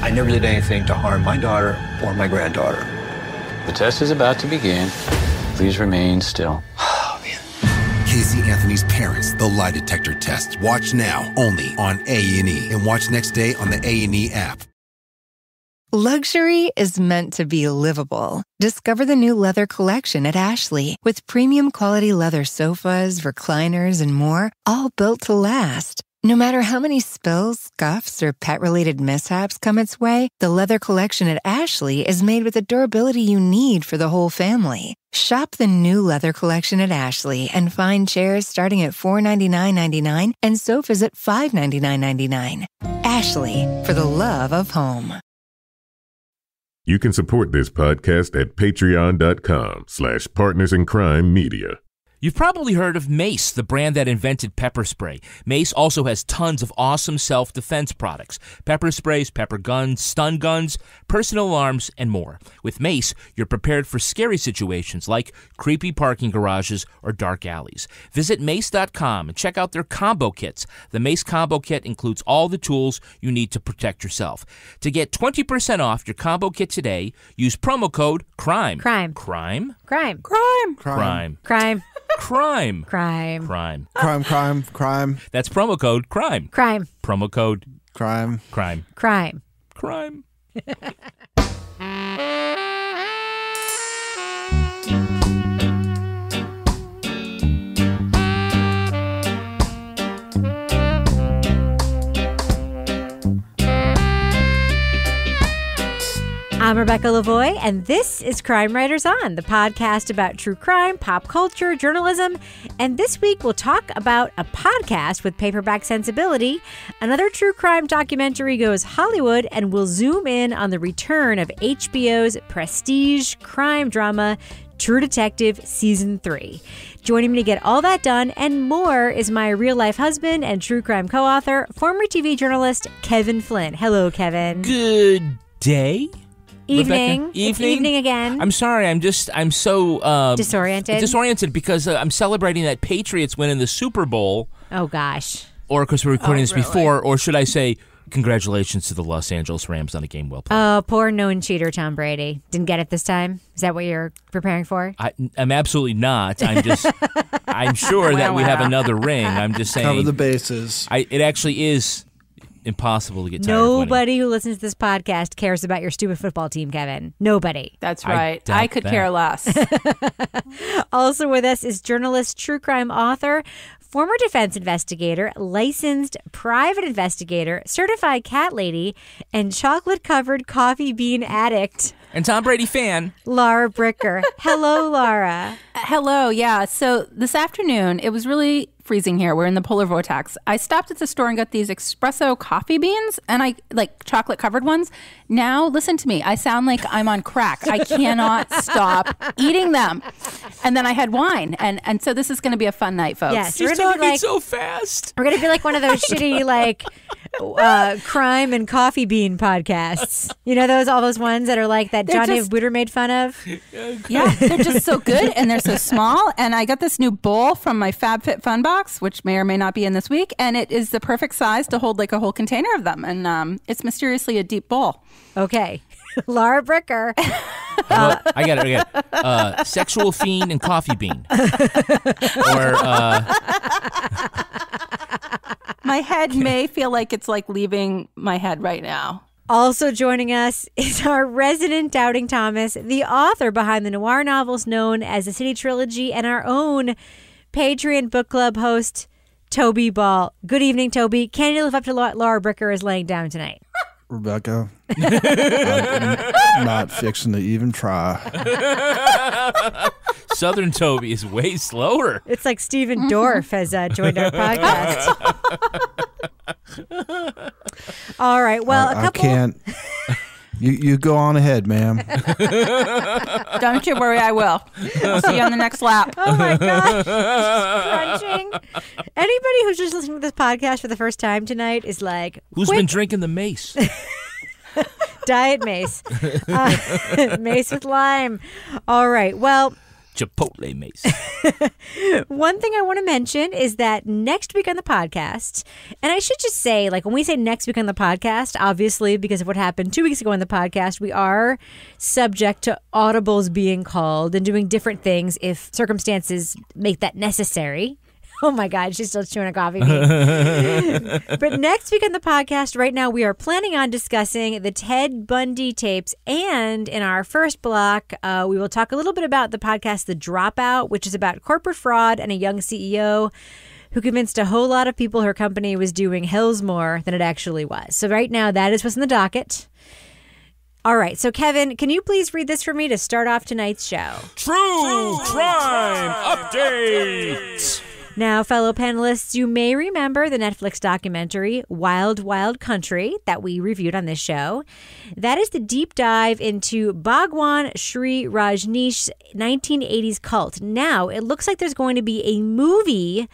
I never did anything to harm my daughter or my granddaughter. The test is about to begin. Please remain still. Oh, man. Casey Anthony's Parents, the lie detector test. Watch now, only on A&E. And watch next day on the A&E app. Luxury is meant to be livable. Discover the new leather collection at Ashley with premium quality leather sofas, recliners, and more, all built to last. No matter how many spills, scuffs, or pet-related mishaps come its way, the leather collection at Ashley is made with the durability you need for the whole family. Shop the new leather collection at Ashley and find chairs starting at $499.99 and sofas at $599.99. Ashley, for the love of home. You can support this podcast at patreon.com/partnersincrimemedia. You've probably heard of Mace, the brand that invented pepper spray. Mace also has tons of awesome self-defense products. Pepper sprays, pepper guns, stun guns, personal alarms, and more. With Mace, you're prepared for scary situations like creepy parking garages or dark alleys. Visit mace.com and check out their combo kits. The Mace combo kit includes all the tools you need to protect yourself. To get 20% off your combo kit today, use promo code CRIME. Crime. Crime? Crime. Crime. Crime. Crime. Crime. Crime. Crime. Crime. Crime. That's promo code CRIME. Crime. Promo code Crime. Crime. Crime. Crime. I'm Rebecca Lavoie, and this is Crime Writers On, the podcast about true crime, pop culture, journalism. And this week we'll talk about a podcast with paperback sensibility. Another true crime documentary goes Hollywood, and we'll zoom in on the return of HBO's prestige crime drama, True Detective Season 3. Joining me to get all that done and more is my real-life husband and true crime co-author, former TV journalist Kevin Flynn. Hello, Kevin. Good day. Evening. Rebecca? It's evening again. I'm sorry. I'm so disoriented. Disoriented because I'm celebrating that Patriots win in the Super Bowl. Oh gosh. Or because we're recording this really? before, or should I say, congratulations to the Los Angeles Rams on a game well played. Oh, poor known cheater Tom Brady. Didn't get it this time? Is that what you're preparing for? I'm absolutely not. I'm sure that we have another ring. I'm just saying. Cover the bases. It actually is impossible to get tired of Nobody who listens to this podcast cares about your stupid football team, Kevin. Nobody. That's right. I could care less. Also with us is journalist, true crime author, former defense investigator, licensed private investigator, certified cat lady, and chocolate-covered coffee bean addict. And Tom Brady fan. Laura Bricker. Hello, Laura. Hello. Yeah. So this afternoon, it was really freezing here. We're in the polar vortex. I stopped at the store and got these espresso coffee beans, and I like chocolate covered ones. Now, listen to me. I sound like I'm on crack. I cannot stop eating them. And then I had wine, and so this is going to be a fun night, folks. Yes, You're talking so fast. We're gonna be like one of those shitty crime and coffee bean podcasts. You know all those ones that are like that Johnny Wooder made fun of. Yeah, they're just so good and they're so small. And I got this new bowl from my FabFitFun box, which may or may not be in this week, and it is the perfect size to hold like a whole container of them. And it's mysteriously a deep bowl. Okay, Laura Bricker. I got it. Sexual fiend and coffee bean. Or my head may feel like it's like leaving my head right now. Also joining us is our resident Doubting Thomas, the author behind the noir novels known as the City Trilogy, and our own Patreon book club host, Toby Ball. Good evening, Toby. Can you live up to what Laura Bricker is laying down tonight? Rebecca, I'm not fixing to even try. Southern Toby is way slower. It's like Stephen Dorff has joined our podcast. All right. Well, I can't. You go on ahead, ma'am. Don't you worry, I will. I'll see you on the next lap. Oh my gosh. Crunching. Anybody who's just listening to this podcast for the first time tonight is like, who's been drinking the mace? Diet Mace. Mace with lime. All right. Well, Chipotle Mace. One thing I want to mention is that next week on the podcast, and I should just say, like when we say next week on the podcast, obviously because of what happened 2 weeks ago on the podcast, we are subject to audibles being called and doing different things if circumstances make that necessary. Oh my God, she's still chewing a coffee bean. But next week on the podcast, right now, we are planning on discussing the Ted Bundy tapes. And in our first block, we will talk a little bit about the podcast The Dropout, which is about corporate fraud and a young CEO who convinced a whole lot of people her company was doing hells more than it actually was. So right now, that is what's in the docket. All right, so Kevin, can you please read this for me to start off tonight's show? True Crime Update! Now, fellow panelists, you may remember the Netflix documentary Wild Wild Country that we reviewed on this show. That is the deep dive into Bhagwan Sri Rajneesh's 1980s cult. Now, it looks like there's going to be a movie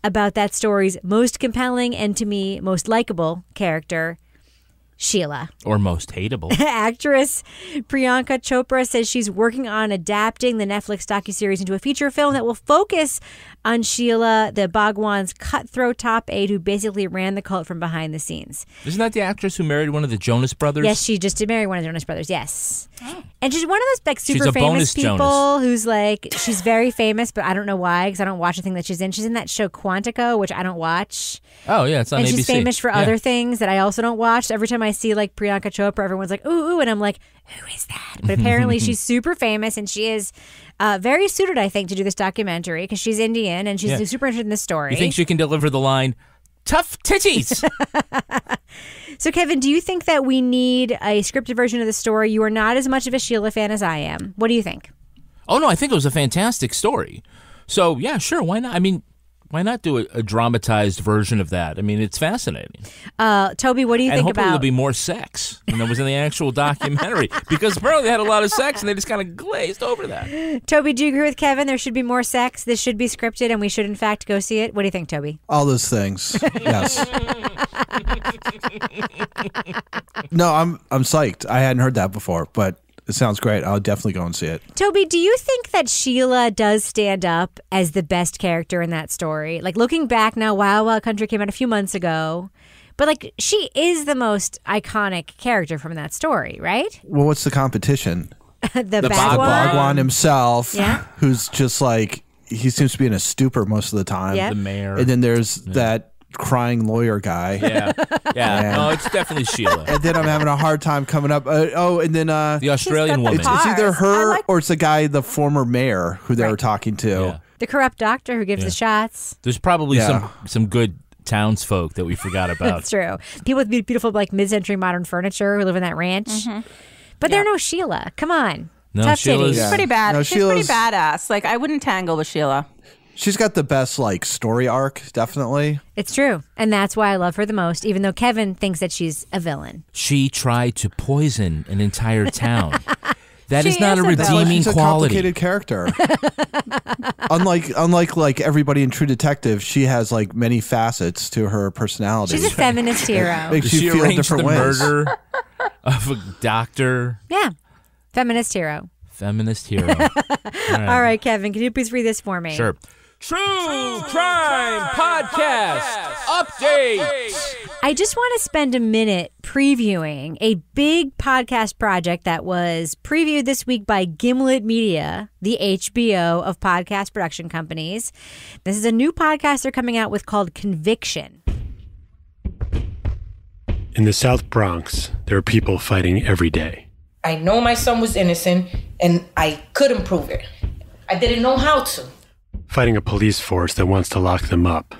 about that story's most compelling and, to me, most likable character, Sheela. Or most hateable. Actress Priyanka Chopra says she's working on adapting the Netflix docuseries into a feature film that will focus on Sheela, the Bhagwan's cutthroat top aide who basically ran the cult from behind the scenes. Isn't that the actress who married one of the Jonas Brothers? Yes, she just did marry one of the Jonas Brothers, yes. Oh. And she's one of those like super she's a famous bonus people Jonas. Who's like, she's very famous, but I don't know why because I don't watch the thing that she's in. She's in that show Quantico, which I don't watch. Oh, yeah, it's on ABC. And she's famous for other things that I also don't watch. Every time I see like Priyanka Chopra, everyone's like, ooh, ooh, and I'm like, who is that? But apparently she's super famous and she is very suited, I think, to do this documentary because she's Indian and she's super interested in this story. You think she can deliver the line, tough titties? So, Kevin, do you think that we need a scripted version of the story? You are not as much of a Sheela fan as I am. What do you think? Oh, no, I think it was a fantastic story. So, yeah, sure, why not? I mean, why not do a dramatized version of that? I mean, it's fascinating. Toby, what do you think hopefully about... there'll be more sex than there was in the actual documentary because apparently they had a lot of sex and they just kind of glazed over that. Toby, do you agree with Kevin? There should be more sex. This should be scripted and we should, in fact, go see it. What do you think, Toby? All those things. Yes. No, I'm psyched. I hadn't heard that before, but it sounds great. I'll definitely go and see it. Toby, do you think that Sheela does stand up as the best character in that story? Like, looking back now, Wild Wild Country came out a few months ago, but like, she is the most iconic character from that story, right? Well, what's the competition? the Bhagwan himself, yeah. Who's just like, he seems to be in a stupor most of the time. Yeah. The mayor. And then there's that crying lawyer guy. Yeah. No, it's definitely Sheela. And then I'm having a hard time coming up. And then the Australian woman. It's either her or it's the guy, the former mayor who they were talking to. Yeah. The corrupt doctor who gives the shots. There's probably some good townsfolk that we forgot about. That's true. People with beautiful like mid-century modern furniture who live in that ranch. Mm-hmm. But they're no Sheela. Come on. No, tough Sheela's titties. She's pretty bad. No, She's pretty badass. Like, I wouldn't tangle with Sheela. She's got the best like story arc, definitely. It's true. And that's why I love her the most, even though Kevin thinks that she's a villain. She tried to poison an entire town. That is not a That's why redeeming she's a quality. complicated character. unlike like everybody in True Detective, she has like many facets to her personality. She's a feminist hero. Makes She you feel arranged different the ways. murder of a doctor. Yeah. Feminist hero. Feminist hero. All right, Kevin, can you please read this for me? Sure. True Crime Podcast Update. I just want to spend a minute previewing a big podcast project that was previewed this week by Gimlet Media, the HBO of podcast production companies. This is a new podcast they're coming out with called Conviction. In the South Bronx, there are people fighting every day. I know my son was innocent, and I couldn't prove it. I didn't know how to. Fighting a police force that wants to lock them up,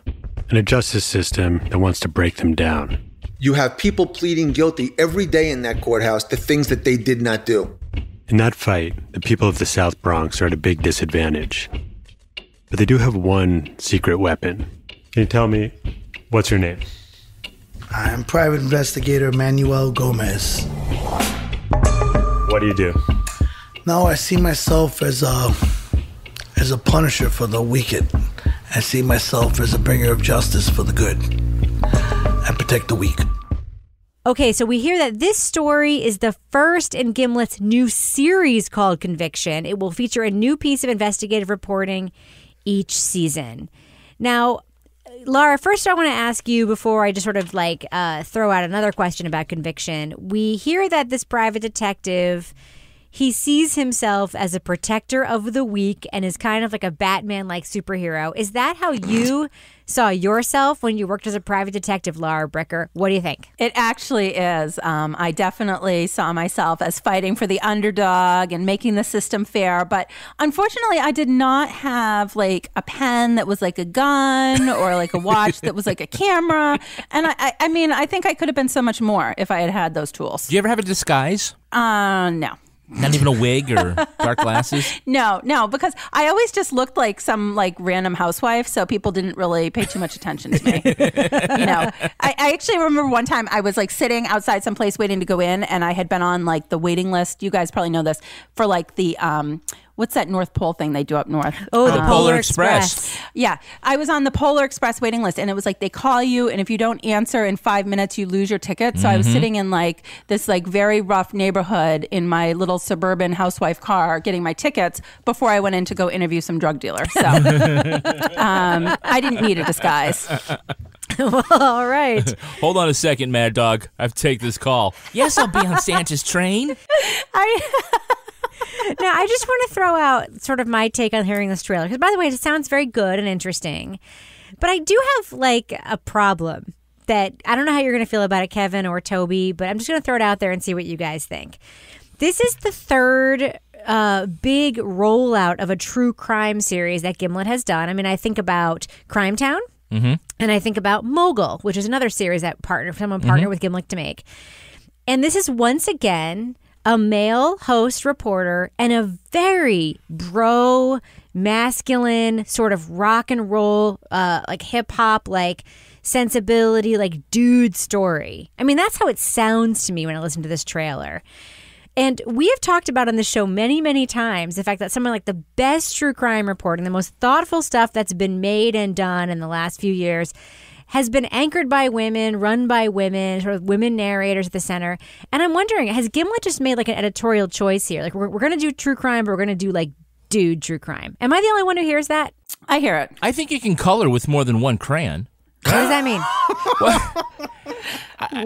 and a justice system that wants to break them down. You have people pleading guilty every day in that courthouse to things that they did not do. In that fight, the people of the South Bronx are at a big disadvantage. But they do have one secret weapon. Can you tell me, what's your name? I'm Private Investigator Manuel Gomez. What do you do? No, I see myself as a punisher for the wicked. I see myself as a bringer of justice for the good. I protect the weak. Okay, so we hear that this story is the first in Gimlet's new series called Conviction. It will feature a new piece of investigative reporting each season. Now, Laura, first I want to ask you before I just sort of throw out another question about Conviction. We hear that this private detective, he sees himself as a protector of the weak and is kind of like a Batman-like superhero. Is that how you saw yourself when you worked as a private detective, Laura Bricker? What do you think? It actually is. I definitely saw myself as fighting for the underdog and making the system fair. But unfortunately, I did not have like a pen that was like a gun or like a watch that was like a camera. And I mean, I think I could have been so much more if I had had those tools. Do you ever have a disguise? No. Not even a wig or dark glasses? No, because I always just looked like some like random housewife, so people didn't really pay too much attention to me. I actually remember one time I was like sitting outside someplace waiting to go in, and I had been on like the waiting list. You guys probably know this for like the what's that North Pole thing they do up north? Oh, the Polar Express. Yeah, I was on the Polar Express waiting list, and it was like they call you, and if you don't answer in 5 minutes, you lose your ticket. So I was sitting in like this like very rough neighborhood in my little suburban housewife car getting my tickets before I went in to go interview some drug dealer. So I didn't need a disguise. Well, all right. Hold on a second, Mad Dog. I have to take this call. Yes, I'll be on Santa's train. Now, I just want to throw out sort of my take on hearing this trailer. Because, by the way, it sounds very good and interesting. But I do have, like, a problem that I don't know how you're going to feel about it, Kevin or Toby, but I'm just going to throw it out there and see what you guys think. This is the third big rollout of a true crime series that Gimlet has done. I mean, I think about Crime Town, and I think about Mogul, which is another series that someone partnered with Gimlet to make. And this is once again a male host reporter and a very masculine sort of rock and roll, like hip hop, like sensibility, like dude story. I mean, that's how it sounds to me when I listen to this trailer. And we have talked about on the show many, many times the fact that something like the best true crime reporting, the most thoughtful stuff that's been made and done in the last few years has been anchored by women, run by women, sort of women narrators at the center. And I'm wondering, has Gimlet just made like an editorial choice here? Like we're going to do true crime, but we're going to do like dude true crime. Am I the only one who hears that? I hear it. I think you can color with more than one crayon. What does that mean?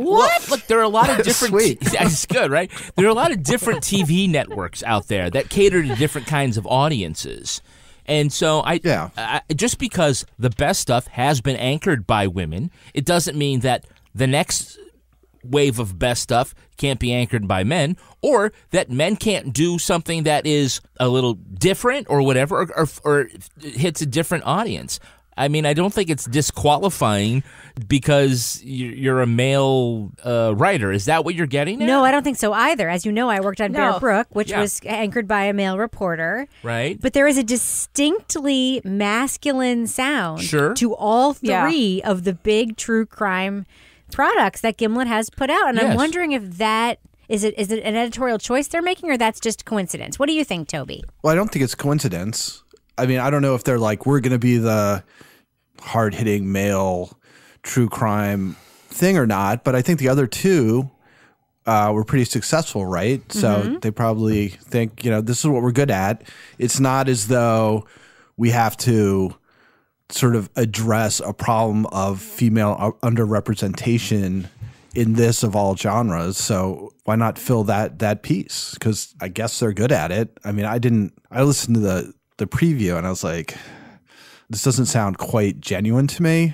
Well, look, there are a lot of different... It's good, right? There are a lot of different TV networks out there that cater to different kinds of audiences. And so I just because the best stuff has been anchored by women, it doesn't mean that the next wave of best stuff can't be anchored by men, or that men can't do something that is a little different or whatever, or hits a different audience. I mean, I don't think it's disqualifying because you're a male writer. Is that what you're getting at? No, I don't think so either. As you know, I worked on Bear Brook, which was anchored by a male reporter. Right. But there is a distinctly masculine sound to all three of the big true crime products that Gimlet has put out. And I'm wondering if that... Is it an editorial choice they're making, or that's just coincidence? What do you think, Toby? Well, I don't think it's coincidence. I mean, I don't know if they're like, we're going to be the hard-hitting male true crime thing or not, but I think the other two were pretty successful, right? So they probably think, this is what we're good at. It's not as though we have to sort of address a problem of female underrepresentation in this of all genres. So why not fill that piece? Because I guess they're good at it. I mean, I listened to the preview and I was like, this doesn't sound quite genuine to me.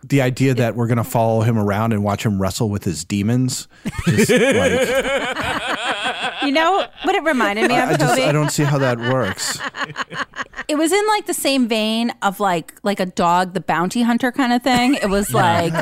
The idea that we're going to follow him around and watch him wrestle with his demons. Just like, you know what it reminded me of, Toby? I don't see how that works. It was in like the same vein of like a Dog the Bounty Hunter kind of thing. It was like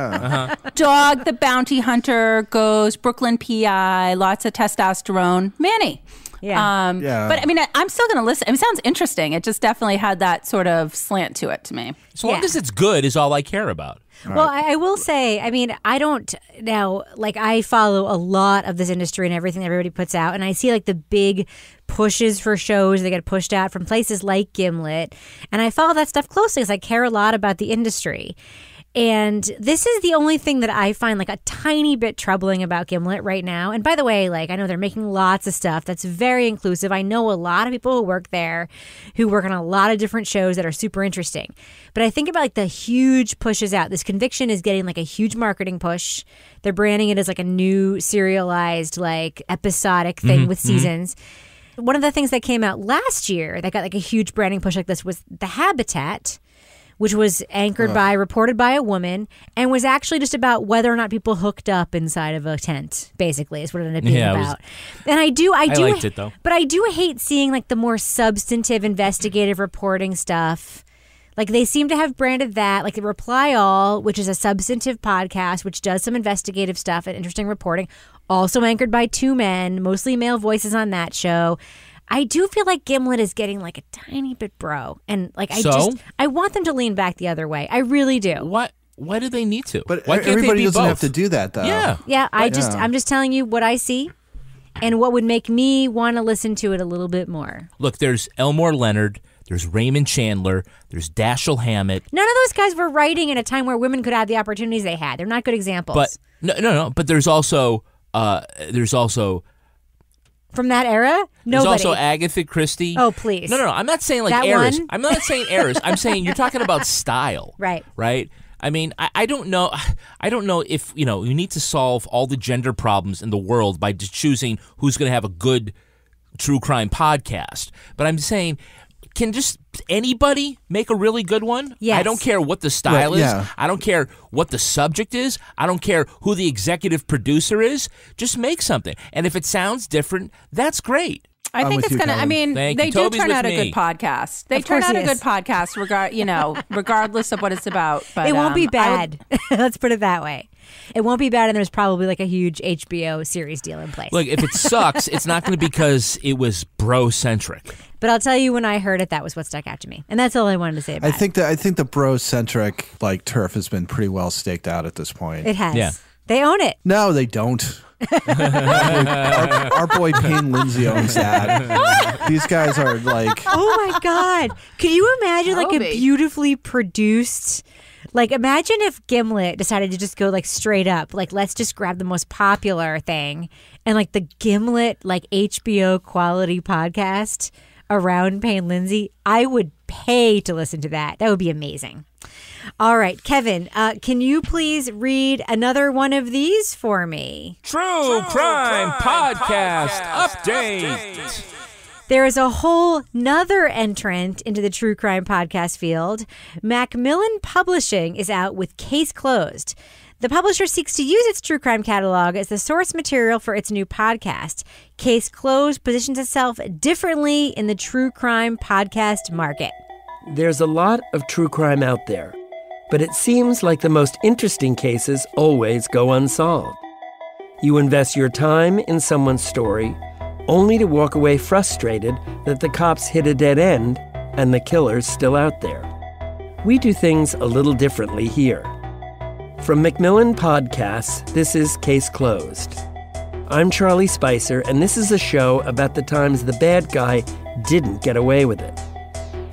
Dog the Bounty Hunter goes Brooklyn PI, lots of testosterone. Manny. Yeah. But I mean, I'm still going to listen. I mean, it sounds interesting. It just definitely had that sort of slant to it to me. So long as it's good is all I care about. Well, I will say, I mean, I don't now, like I follow a lot of this industry and everything everybody puts out. And I see like the big pushes for shows that get pushed out from places like Gimlet. And I follow that stuff closely because I care a lot about the industry. And this is the only thing that I find like a tiny bit troubling about Gimlet right now. And by the way, like I know they're making lots of stuff that's very inclusive. I know a lot of people who work there who work on a lot of different shows that are super interesting. But I think about like the huge pushes out. This Conviction is getting like a huge marketing push. They're branding it as like a new serialized like episodic thing with seasons. One of the things that came out last year that got like a huge branding push like this was The Habitat, which was reported by a woman, and was actually just about whether or not people hooked up inside of a tent, basically, is what it ended up being about. And I liked it, though. But I do hate seeing like the more substantive investigative reporting stuff. Like they seem to have branded that, like the Reply All, which is a substantive podcast, which does some investigative stuff and interesting reporting, also anchored by two men, mostly male voices on that show. I do feel like Gimlet is getting like a tiny bit bro. And like I want them to lean back the other way. I really do. Why do they need to? But why can't everybody they be doesn't both? have to do that, though. Yeah. I'm just telling you what I see and what would make me want to listen to it a little bit more. Look, there's Elmore Leonard, there's Raymond Chandler, there's Dashiell Hammett. None of those guys were writing in a time where women could have the opportunities they had. They're not good examples. But no. But there's also from that era, nobody. There's also Agatha Christie. Oh, please. No. I'm not saying like that eras. one? I'm not saying eras. I'm saying you're talking about style. Right. I mean, I don't know. I don't know if you need to solve all the gender problems in the world by just choosing who's going to have a good true crime podcast. But I'm saying, can just anybody make a really good one? Yes. I don't care what the style is. Yeah. I don't care what the subject is. I don't care who the executive producer is. Just make something. And if it sounds different, that's great. I think it's going to, I mean, Thank they you. do Toby's turn with out a me. good podcast. They Of turn course out he a good is. podcast, regardless of what it's about. But it won't be bad. Let's put it that way. It won't be bad, and there's probably like a huge HBO series deal in place. Look, if it sucks, it's not going to be because it was bro-centric. But I'll tell you, when I heard it, that was what stuck out to me. And that's all I wanted to say about it. I think the bro-centric like turf has been pretty well staked out at this point. It has. Yeah. They own it. No, they don't. our boy Payne Lindsay owns that. These guys are like, Oh my God. Can you imagine like a Toby. beautifully produced, like imagine if Gimlet decided to just go like straight up, like let's just grab the most popular thing and like the Gimlet like HBO quality podcast around Payne Lindsay. I would pay to listen to that. That would be amazing. All right, Kevin, can you please read another one of these for me? True Crime Podcast Update. There is a whole nother entrant into the true crime podcast field. Macmillan Publishing is out with Case Closed. The publisher seeks to use its true crime catalog as the source material for its new podcast. Case Closed positions itself differently in the true crime podcast market. There's a lot of true crime out there, but it seems like the most interesting cases always go unsolved. You invest your time in someone's story, only to walk away frustrated that the cops hit a dead end and the killer's still out there. We do things a little differently here. From Macmillan Podcasts, this is Case Closed. I'm Charlie Spicer, and this is a show about the times the bad guy didn't get away with it.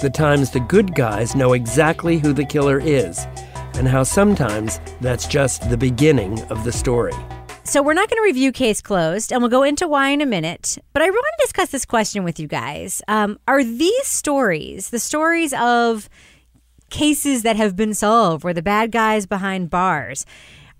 The times the good guys know exactly who the killer is, and how sometimes that's just the beginning of the story. So we're not going to review Case Closed, and we'll go into why in a minute. But I want to discuss this question with you guys. Are these stories, the stories of cases that have been solved, where the bad guys behind bars,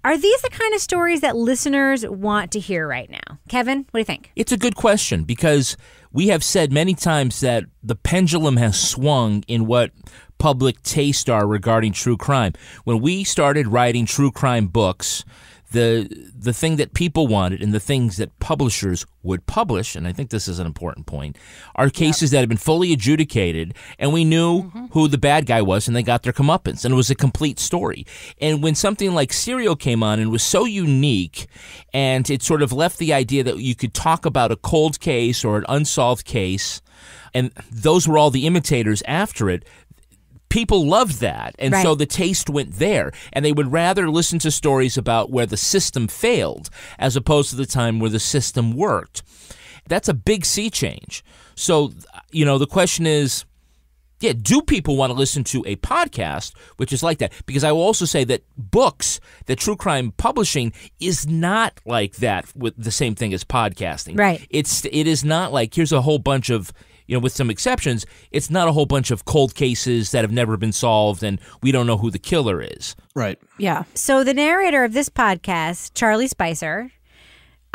are these the kind of stories that listeners want to hear right now? Kevin, what do you think? It's a good question because we have said many times that the pendulum has swung in what public taste are regarding true crime. When we started writing true crime books, the thing that people wanted and the things that publishers would publish, and I think this is an important point, are cases that have been fully adjudicated, and we knew who the bad guy was, and they got their comeuppance, and it was a complete story. And when something like Serial came on and was so unique, and it sort of left the idea that you could talk about a cold case or an unsolved case, and those were all the imitators after it, people loved that, and so the taste went there, and they would rather listen to stories about where the system failed as opposed to the time where the system worked. That's a big sea change. So, the question is, Yeah, do people want to listen to a podcast which is like that? Because I will also say that books, that true crime publishing is not like that with the same thing as podcasting. Right. It is not like here's a whole bunch of, with some exceptions, it's not a whole bunch of cold cases that have never been solved and we don't know who the killer is. Right. Yeah. So the narrator of this podcast, Charlie Spicer,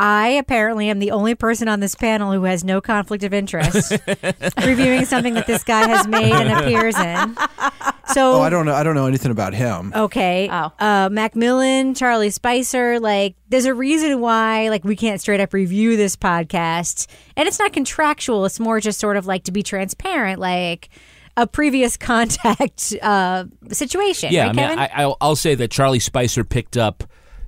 I apparently am the only person on this panel who has no conflict of interest reviewing something that this guy has made and appears in. So I don't know anything about him. Okay. Macmillan, Charlie Spicer, there's a reason why we can't straight up review this podcast. And it's not contractual. It's more just sort of to be transparent, a previous contact situation. Yeah, right, Kevin? I'll say that Charlie Spicer picked up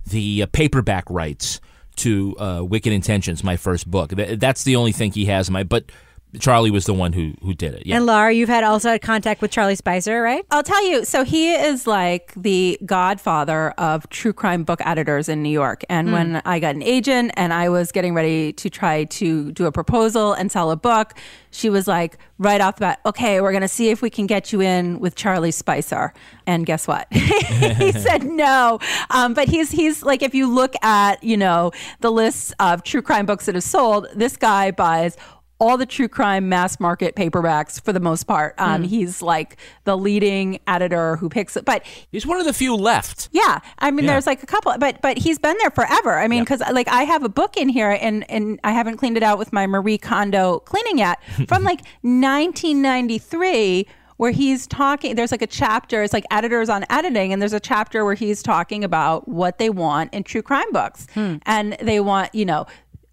the paperback rights to Wicked Intentions, my first book. That's the only thing he has in my. But Charlie was the one who did it. Yeah. And Laura, you've also had contact with Charlie Spicer, right? I'll tell you. So he is the godfather of true crime book editors in New York. And when I got an agent and I was getting ready to try to do a proposal and sell a book, she was right off the bat, okay, we're going to see if we can get you in with Charlie Spicer. And guess what? He said no. But he's if you look at, the lists of true crime books that have sold, this guy buys all the true crime mass market paperbacks for the most part. He's the leading editor who picks it, but he's one of the few left. Yeah. There's a couple, but he's been there forever. Because I have a book in here and I haven't cleaned it out with my Marie Kondo cleaning yet from 1993 where he's talking, there's a chapter, it's editors on editing, and there's a chapter where he's talking about what they want in true crime books. And they want,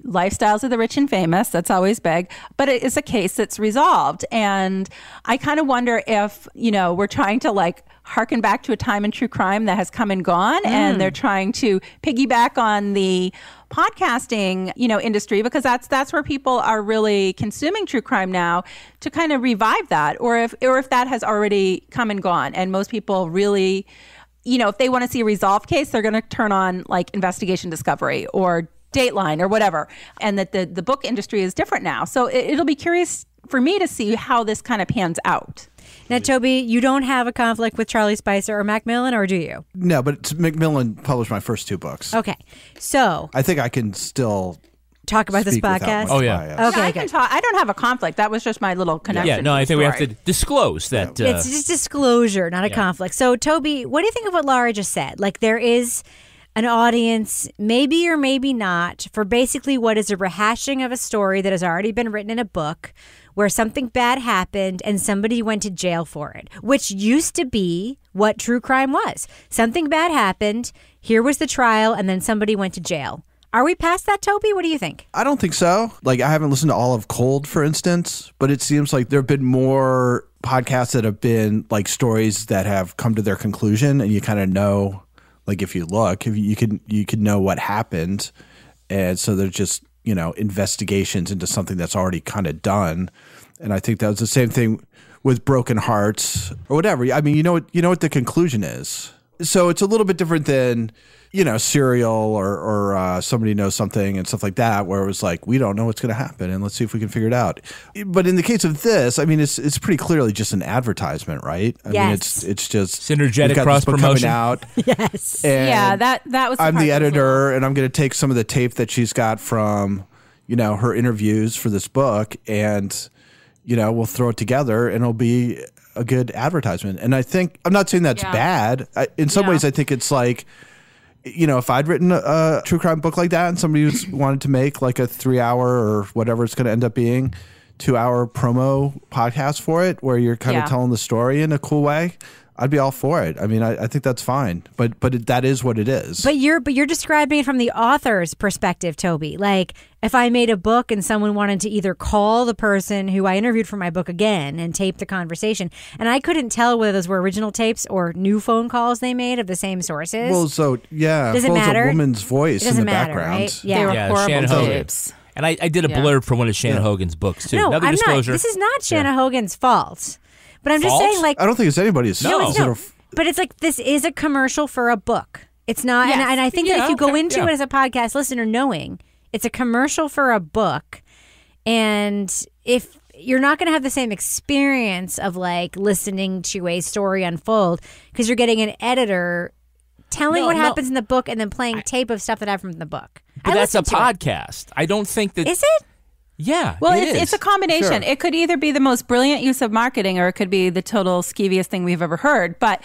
lifestyles of the rich and famous. That's always big, but it is a case that's resolved. And I kind of wonder if, we're trying to harken back to a time in true crime that has come and gone, and they're trying to piggyback on the podcasting, industry, because that's where people are really consuming true crime now, to kind of revive that, or if that has already come and gone, and most people really, if they want to see a resolved case, they're going to turn on Investigation Discovery or Dateline or whatever, and that the book industry is different now. So it'll be curious for me to see how this kind of pans out. Now, Toby, you don't have a conflict with Charlie Spicer or Macmillan, or do you? No, but Macmillan published my first two books. Okay, so I think I can still talk about this podcast. Oh yeah. Okay, I can talk. I don't have a conflict. That was just my little connection. Yeah, no, I think we have to disclose that. It's just disclosure, not a conflict. So, Toby, what do you think of what Laura just said? There is an audience, maybe or maybe not, for basically what is a rehashing of a story that has already been written in a book where something bad happened and somebody went to jail for it, which used to be what true crime was. Something bad happened, here was the trial, and then somebody went to jail. Are we past that, Toby? What do you think? I don't think so. I haven't listened to all of Cold, for instance, but it seems like there have been more podcasts that have been stories that have come to their conclusion, and you kind of know. If you look, you can know what happened, and so they're just investigations into something that's already kind of done. And I think that was the same thing with Broken Hearts or whatever. I mean, you know what the conclusion is. So it's a little bit different than Serial or Somebody Knows Something and stuff like that, where it was we don't know what's going to happen and let's see if we can figure it out. But in the case of this, I mean, it's pretty clearly just an advertisement, right? I mean, it's just synergetic cross promotion out. Yes. And that was. I'm the editor, and I'm going to take some of the tape that she's got from her interviews for this book, and we'll throw it together, and it'll be a good advertisement. And I think I'm not saying that's bad. In some ways, I think it's if I'd written a true crime book like that and somebody wanted to make a 3-hour or whatever it's going to end up being, 2-hour promo podcast for it, where you're kind of telling the story in a cool way, I'd be all for it. I mean, I think that's fine, but that is what it is. But you're describing it from the author's perspective, Toby. If I made a book and someone wanted to either call the person who I interviewed for my book again and tape the conversation, and I couldn't tell whether those were original tapes or new phone calls they made of the same sources. Well, so yeah, does it matter? A woman's voice in the background. Right? Yeah, they were horrible Shannon tapes. And I did a blurb for one of Shannon Hogan's books too. No, Another I'm disclosure. not. This is not Shannon Hogan's fault. But I'm just saying, I don't think it's anybody's fault. No. But it's this is a commercial for a book. It's not, and I think that if you go into it as a podcast listener knowing it's a commercial for a book, and if you're not going to have the same experience of like listening to a story unfold because you're getting an editor telling what happens in the book and then playing tape of stuff that happened from the book. But that's a podcast. I don't think that... Is it? Yeah, well, it is. It's a combination. Sure. It could either be the most brilliant use of marketing or it could be the total skeeviest thing we've ever heard. But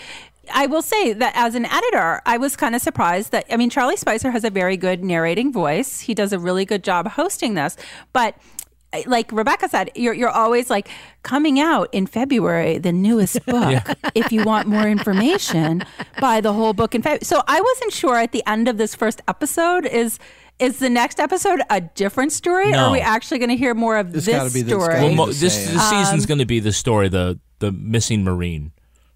I will say that as an editor, I was kind of surprised that, I mean, Charlie Spicer has a very good narrating voice. He does a really good job hosting this. But like Rebecca said, you're always like, coming out in February, the newest book. Yeah. If you want more information, buy the whole book in February. So I wasn't sure at the end of this first episode, is the next episode a different story? No. Or are we actually going to hear more of this story? Well, this season's going to be the story, the missing Marine.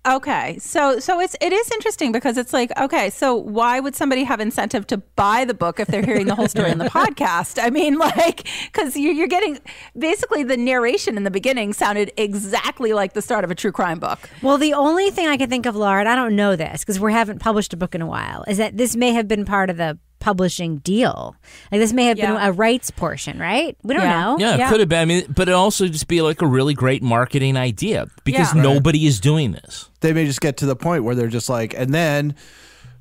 Okay, so it is interesting because it's like, okay, so why would somebody have incentive to buy the book if they're hearing the whole story in the podcast? I mean, like, because you're getting basically the narration in the beginning sounded exactly like the start of a true crime book. Well, the only thing I can think of, Laura, and I don't know this because we haven't published a book in a while, is that this may have been part of the publishing deal. Like this may have been a rights portion, right? We don't know. Yeah, it could have been. I mean, but it also just be like a really great marketing idea because nobody is doing this. They may just get to the point where they're just like, and then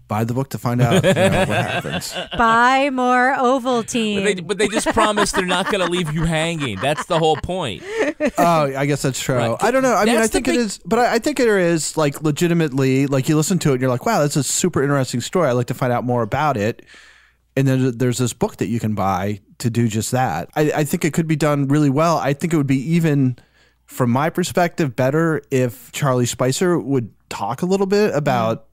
buy the book to find out what happens. Buy more Ovaltine. But they just promise they're not going to leave you hanging. That's the whole point. Oh, I guess that's true. Right. I don't know. I mean, I think it is, but I think there is like legitimately, like you listen to it and you're like, wow, that's a super interesting story. I'd like to find out more about it. And then there's this book that you can buy to do just that. I think it could be done really well. I think it would be even, from my perspective, better if Charlie Spicer would talk a little bit about,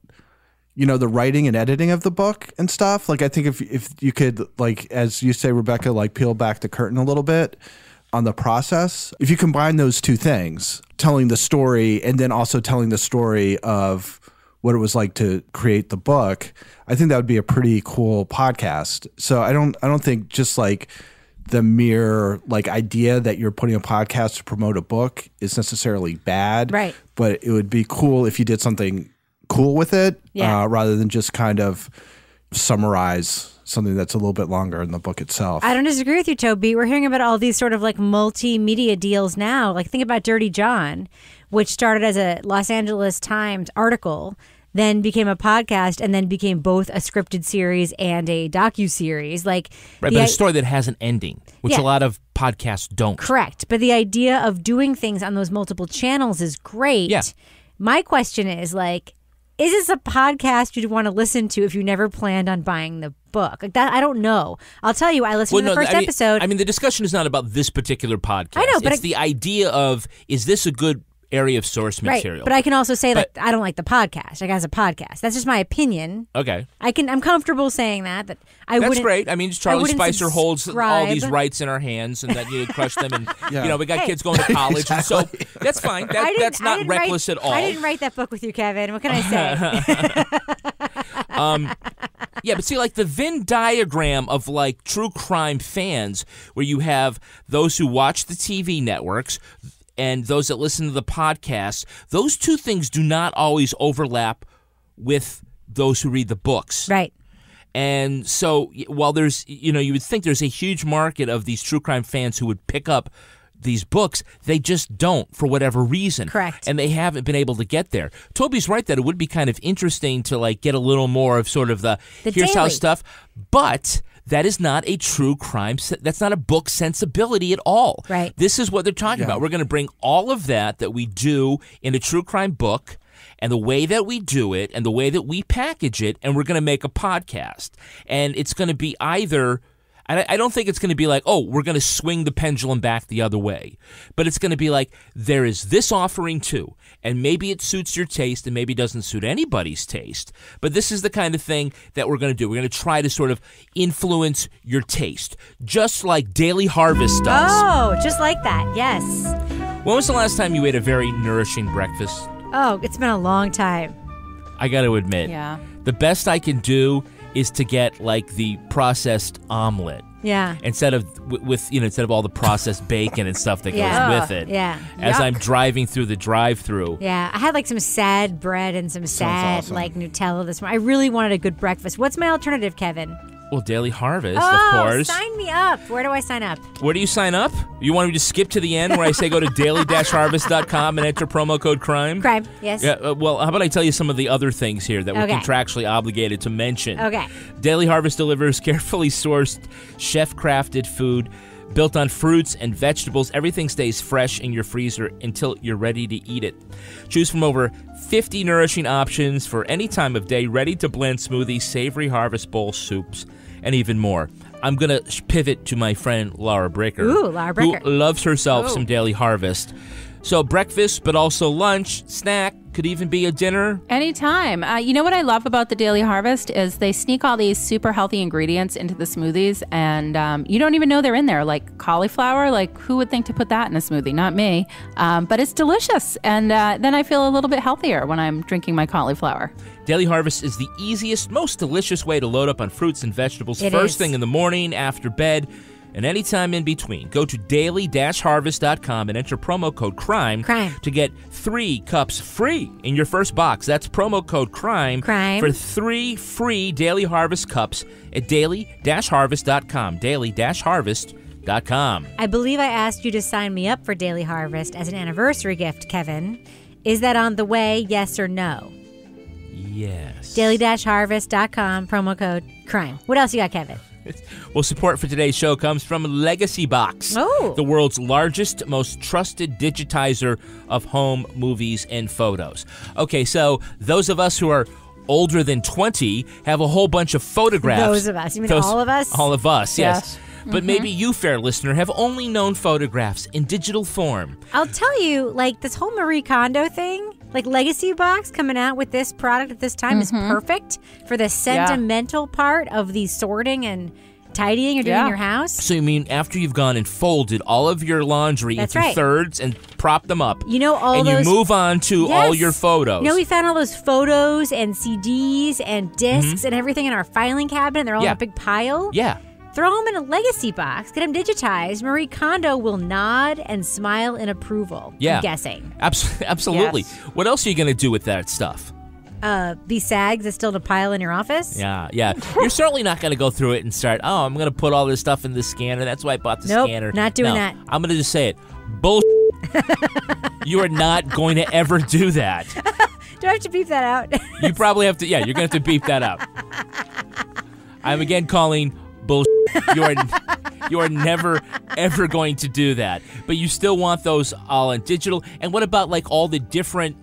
you know, the writing and editing of the book and stuff. Like, I think if you could, like, as you say, Rebecca, like peel back the curtain a little bit on the process. If you combine those two things, telling the story and then also telling the story of what it was like to create the book, I think that would be a pretty cool podcast. So I don't think just like the mere like idea that you're putting a podcast to promote a book is necessarily bad. Right. But it would be cool if you did something cool with it rather than just kind of summarize something that's a little bit longer in the book itself. I don't disagree with you, Toby. We're hearing about all these sort of like multimedia deals now. Like think about Dirty John, which started as a Los Angeles Times article, then became a podcast, and then became both a scripted series and a docuseries. Like, right, but a story that has an ending, which a lot of podcasts don't. Correct. But the idea of doing things on those multiple channels is great. Yeah. My question is like, is this a podcast you'd want to listen to if you never planned on buying the book? Like that, I don't know. I'll tell you, I listened to the first episode. I mean, the discussion is not about this particular podcast. I know, but it's the idea of, is this a good area of source material? Right, but I can also say that I don't like the podcast. Like as a podcast, that's just my opinion. Okay, I'm comfortable saying that I that's wouldn't. Great. I mean, Charlie Spicer holds all these rights in our hands, and that you crush them, and you know we got kids going to college, and so that's fine. That's not reckless at all. I didn't write that book with you, Kevin. What can I say? Yeah, but see, like the Venn diagram of like true crime fans, where you have those who watch the TV networks and those that listen to the podcasts, those two things do not always overlap with those who read the books. Right. And so while there's, you know, you would think there's a huge market of these true crime fans who would pick up these books, they just don't for whatever reason. Correct. And they haven't been able to get there. Toby's right that it would be kind of interesting to like get a little more of sort of the here's how stuff, but that is not a true crime. That's not a book sensibility at all. Right. This is what they're talking about. We're going to bring all of that we do in a true crime book and the way that we do it and the way that we package it, and we're going to make a podcast. And it's going to be either... I don't think it's going to be like, oh, we're going to swing the pendulum back the other way. But it's going to be like, there is this offering too. And maybe it suits your taste and maybe it doesn't suit anybody's taste. But this is the kind of thing that we're going to do. We're going to try to sort of influence your taste, just like Daily Harvest does. Oh, just like that. Yes. When was the last time you ate a very nourishing breakfast? Oh, it's been a long time. I got to admit. Yeah. The best I can do is to get like the processed omelet. Yeah. Instead of instead of all the processed bacon and stuff that goes with it. Yeah. As I'm driving through the drive-thru. Yeah. I had like some sad bread and some sad like Nutella this morning. I really wanted a good breakfast. What's my alternative, Kevin? Well, Daily Harvest, oh, of course. Sign me up. Where do I sign up? Where do you sign up? You want me to skip to the end where I say go to daily-harvest.com and enter promo code CRIME? Crime, yes. Yeah, well, how about I tell you some of the other things here that we're Okay. contractually obligated to mention? Okay. Daily Harvest delivers carefully sourced, chef-crafted food built on fruits and vegetables. Everything stays fresh in your freezer until you're ready to eat it. Choose from over 50 nourishing options for any time of day, ready-to-blend smoothies, savory harvest bowl soups, and even more. I'm going to pivot to my friend Laura Bricker. Ooh, Laura Bricker. Who loves herself Ooh. some Daily Harvest. So breakfast, but also lunch, snack, could even be a dinner. Anytime. You know what I love about the Daily Harvest is they sneak all these super healthy ingredients into the smoothies, and you don't even know they're in there. Like cauliflower, like who would think to put that in a smoothie? Not me. But it's delicious, and then I feel a little bit healthier when I'm drinking my cauliflower. Daily Harvest is the easiest, most delicious way to load up on fruits and vegetables It first is. thing in the morning, after bed, and anytime in between. Go to daily-harvest.com and enter promo code CRIME to get 3 cups free in your first box. That's promo code CRIME for 3 free Daily Harvest cups at daily-harvest.com. Daily-harvest.com. I believe I asked you to sign me up for Daily Harvest as an anniversary gift, Kevin. Is that on the way, yes or no? Yes. Daily-harvest.com, promo code CRIME. What else you got, Kevin? Well, support for today's show comes from Legacy Box, the world's largest, most trusted digitizer of home movies and photos. Okay, so those of us who are older than 20 have a whole bunch of photographs. Those of us. You mean all of us? All of us, yes. But Mhm. maybe you, fair listener, have only known photographs in digital form. I'll tell you, like, this whole Marie Kondo thing, like Legacy Box coming out with this product at this time is perfect for the sentimental part of the sorting and tidying you're doing in your house. So you mean after you've gone and folded all of your laundry That's into right. thirds and propped them up, You know, all and those... you move on to all Yes. your photos. You know, we found all those photos and CDs and discs and everything in our filing cabinet. They're all in a big pile. Yeah. Throw them in a Legacy Box. Get them digitized. Marie Kondo will nod and smile in approval. Yeah. I'm guessing. Absolutely. Yes. What else are you going to do with that stuff? These sags that's still in a pile in your office? Yeah. You're certainly not going to go through it and start, I'm going to put all this stuff in the scanner. That's why I bought the Nope, scanner. not doing No, that. I'm going to just say it. Bullshit. You are not going to ever do that. Do I have to beep that out? You probably have to, you're going to have to beep that out. I'm again calling bullshit. You are never, ever going to do that. But you still want those all in digital. And what about like all the different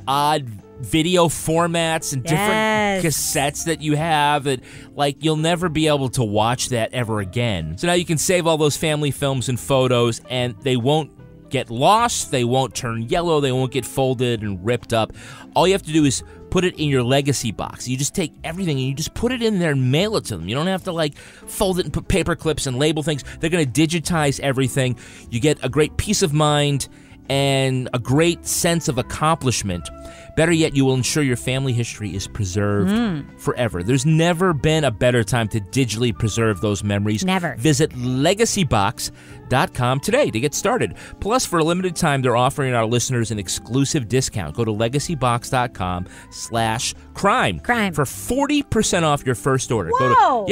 odd video formats and different cassettes that you have that like you'll never be able to watch that ever again. So now you can save all those family films and photos and they won't get lost, they won't turn yellow, they won't get folded and ripped up. All you have to do is put it in your Legacy Box. You just take everything and you just put it in there and mail it to them. You don't have to like fold it and put paper clips and label things. They're going to digitize everything. You get a great peace of mind and a great sense of accomplishment. Better yet, you will ensure your family history is preserved forever. There's never been a better time to digitally preserve those memories. Never. Visit legacybox.com today to get started. Plus, for a limited time, they're offering our listeners an exclusive discount. Go to legacybox.com/crime for 40% off your first order. Whoa!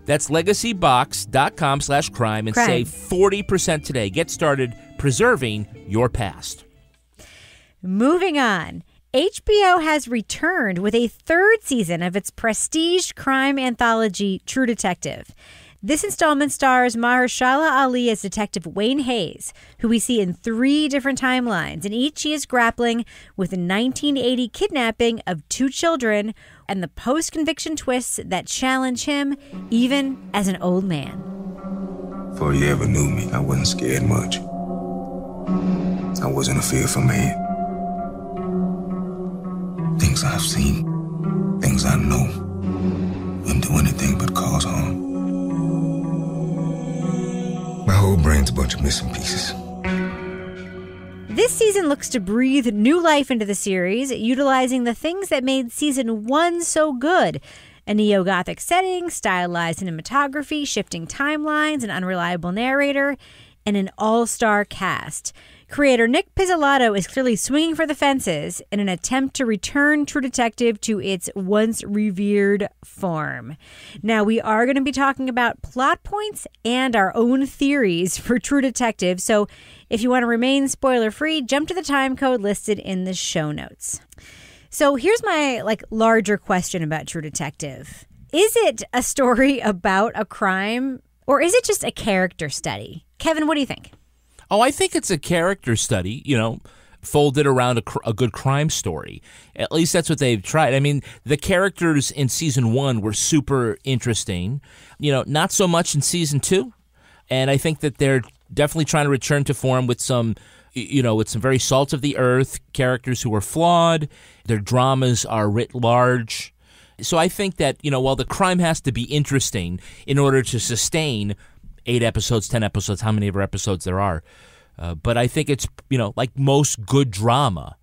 That's legacybox.com/crime and save 40% today. Get started preserving your past. Moving on. HBO has returned with a third season of its prestige crime anthology, True Detective. This installment stars Mahershala Ali as Detective Wayne Hayes, who we see in 3 different timelines. In each, he is grappling with the 1980 kidnapping of 2 children and the post-conviction twists that challenge him, even as an old man. Before you ever knew me, I wasn't scared much. I wasn't a fearful man. Things I've seen, things I know, wouldn't do anything but cause harm. My whole brain's a bunch of missing pieces. This season looks to breathe new life into the series, utilizing the things that made season 1 so good. A neo-Gothic setting, stylized cinematography, shifting timelines, an unreliable narrator. and an all-star cast. Creator Nick Pizzolatto is clearly swinging for the fences in an attempt to return True Detective to its once revered form. Now, we are going to be talking about plot points and our own theories for True Detective, so if you want to remain spoiler-free, jump to the time code listed in the show notes. So here's my larger question about True Detective. Is it a story about a crime, or is it just a character study? Kevin, what do you think? Oh, I think it's a character study, folded around a good crime story. At least that's what they've tried. I mean, the characters in season 1 were super interesting, not so much in season 2. And I think that they're definitely trying to return to form with some, with some very salt of the earth characters who are flawed. Their dramas are writ large. So I think that, while the crime has to be interesting in order to sustain 8 episodes, 10 episodes, how many ever episodes there are. But I think it's, like most good drama,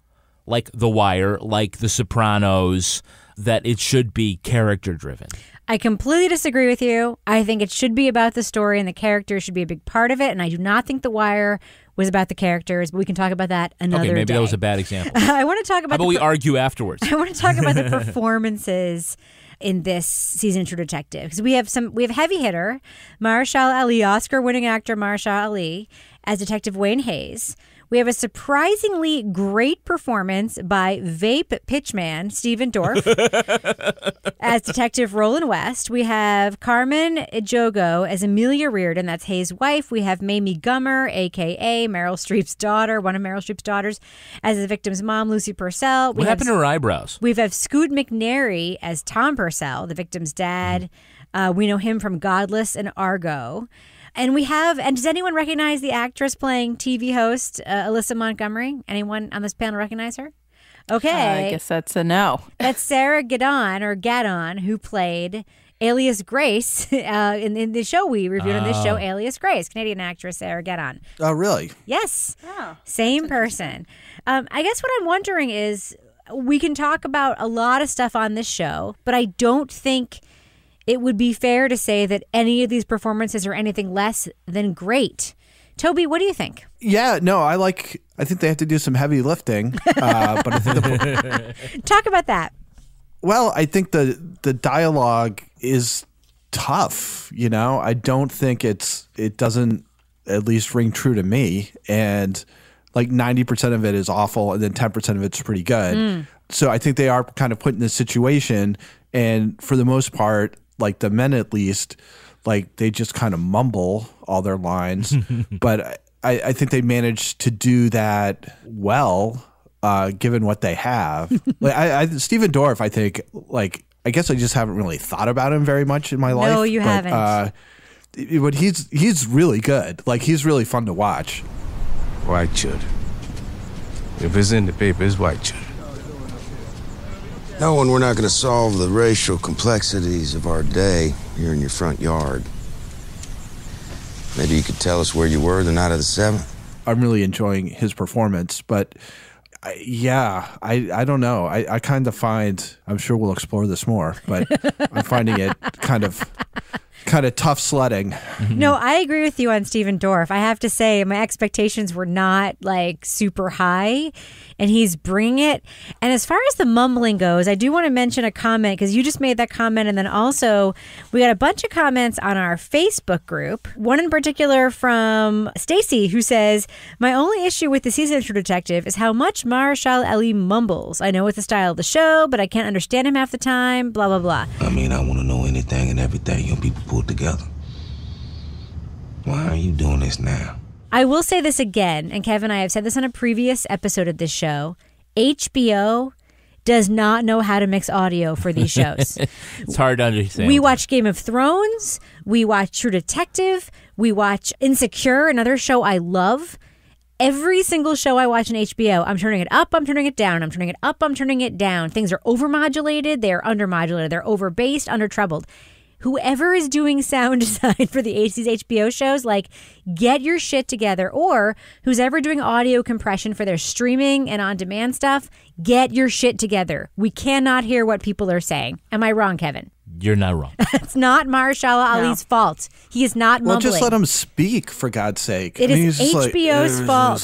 like The Wire, like The Sopranos, that it should be character-driven. I completely disagree with you. I think it should be about the story and the characters should be a big part of it. And I do not think The Wire was about the characters, but we can talk about that another day. Okay, maybe that was a bad example. I want to talk about How about we argue afterwards? I want to talk about the performances in this season of True Detective, because we have heavy hitter Mahershala Ali, Oscar-winning actor Mahershala Ali as Detective Wayne Hayes. We have a surprisingly great performance by vape pitchman Stephen Dorff as Detective Roland West. We have Carmen Ejogo as Amelia Reardon, that's Hayes' wife. We have Mamie Gummer, a.k.a. Meryl Streep's daughter, one of Meryl Streep's daughters, as the victim's mom, Lucy Purcell. What happened to her eyebrows? We have Scoot McNairy as Tom Purcell, the victim's dad. We know him from Godless and Argo. And does anyone recognize the actress playing TV host Alyssa Montgomery? Anyone on this panel recognize her? Okay. I guess that's a no. That's Sarah Gadon, who played Alias Grace in the show we reviewed on this show, Alias Grace, Canadian actress Sarah Gadon. Oh, really? Yes. Oh, same person. I guess what I'm wondering is, we can talk about a lot of stuff on this show, but I don't think it would be fair to say that any of these performances are anything less than great. Toby, what do you think? Yeah, no, I think they have to do some heavy lifting. But I think talk about that. Well, I think the dialogue is tough. I don't think it doesn't at least ring true to me. And 90% of it is awful, and then 10% of it's pretty good. So I think they are kind of put in this situation, and for the most part, the men at least, they just kind of mumble all their lines. But I think they managed to do that well, given what they have. Stephen Dorff, I think, I guess I just haven't really thought about him very much in my life. No, you haven't. But he's really good. He's really fun to watch. White children. If it's in the paper, it's white children. No, and we're not going to solve the racial complexities of our day here in your front yard. Maybe you could tell us where you were the night of the 7th? I'm really enjoying his performance, but I don't know. I kind of find, I'm sure we'll explore this more, but I'm finding it kind of tough sledding. No, I agree with you on Stephen Dorff. I have to say my expectations were not super high, and he's bringing it. And as far as the mumbling goes, I do want to mention a comment, because you just made that comment, and then also we got a bunch of comments on our Facebook group. One in particular from Stacy, who says, "My only issue with the season of True Detective is how much Mahershala Ali mumbles. I know it's the style of the show, but I can't understand him half the time, blah, blah, blah." I mean, I want to know anything and everything you people put together. Why are you doing this now? I will say this again, and Kevin, I have said this on a previous episode of this show. HBO does not know how to mix audio for these shows. It's hard to understand. We watch Game of Thrones. We watch True Detective. We watch Insecure, another show I love. Every single show I watch on HBO, I'm turning it up, I'm turning it down, I'm turning it up, I'm turning it down. Things are overmodulated, they're undermodulated, they're overbassed, undertrebled. Whoever is doing sound design for these HBO shows, get your shit together. Or who's ever doing audio compression for their streaming and on-demand stuff, get your shit together. We cannot hear what people are saying. Am I wrong, Kevin? You're not wrong. It's not Mahershala Ali's fault. He is not mumbling. Well, just let him speak, for God's sake. It is HBO's fault.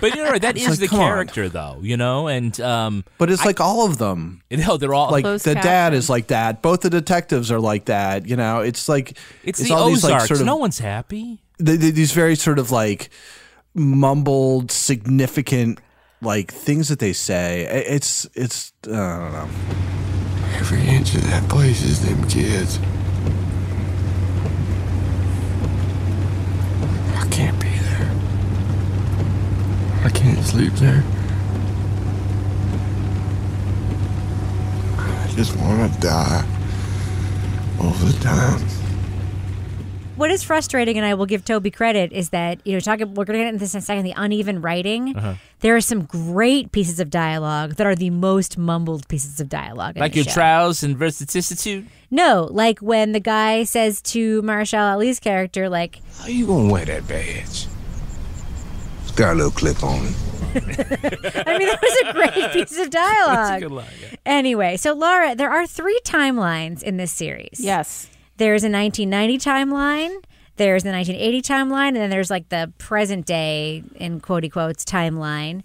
But you're right. That It's is like, the come on. character, though. And But it's like all of them. They're all like closed the caption. dad is like that. Both the detectives are like that. It's like It's the all Ozarks. these like sort of No one's happy. these very sort of like mumbled, significant like things that they say. It's I don't know. Every inch of that place is them kids. I can't be there. I can't sleep there. I just want to die all the time. What is frustrating, and I will give Toby credit, is that, we're going to get into this in a second, the uneven writing. There are some great pieces of dialogue that are the most mumbled pieces of dialogue in Like the your show. trials and vicissitude? No, like when the guy says to Mahershala Ali's character, like, How you gonna wear that badge? It's got a little clip on it. I mean, that was a great piece of dialogue. That's a good line, yeah. Anyway, so Laura, there are 3 timelines in this series. Yes. There's a 1990 timeline, there's the 1980 timeline, and then there's like the present day, in quotey quotes, timeline.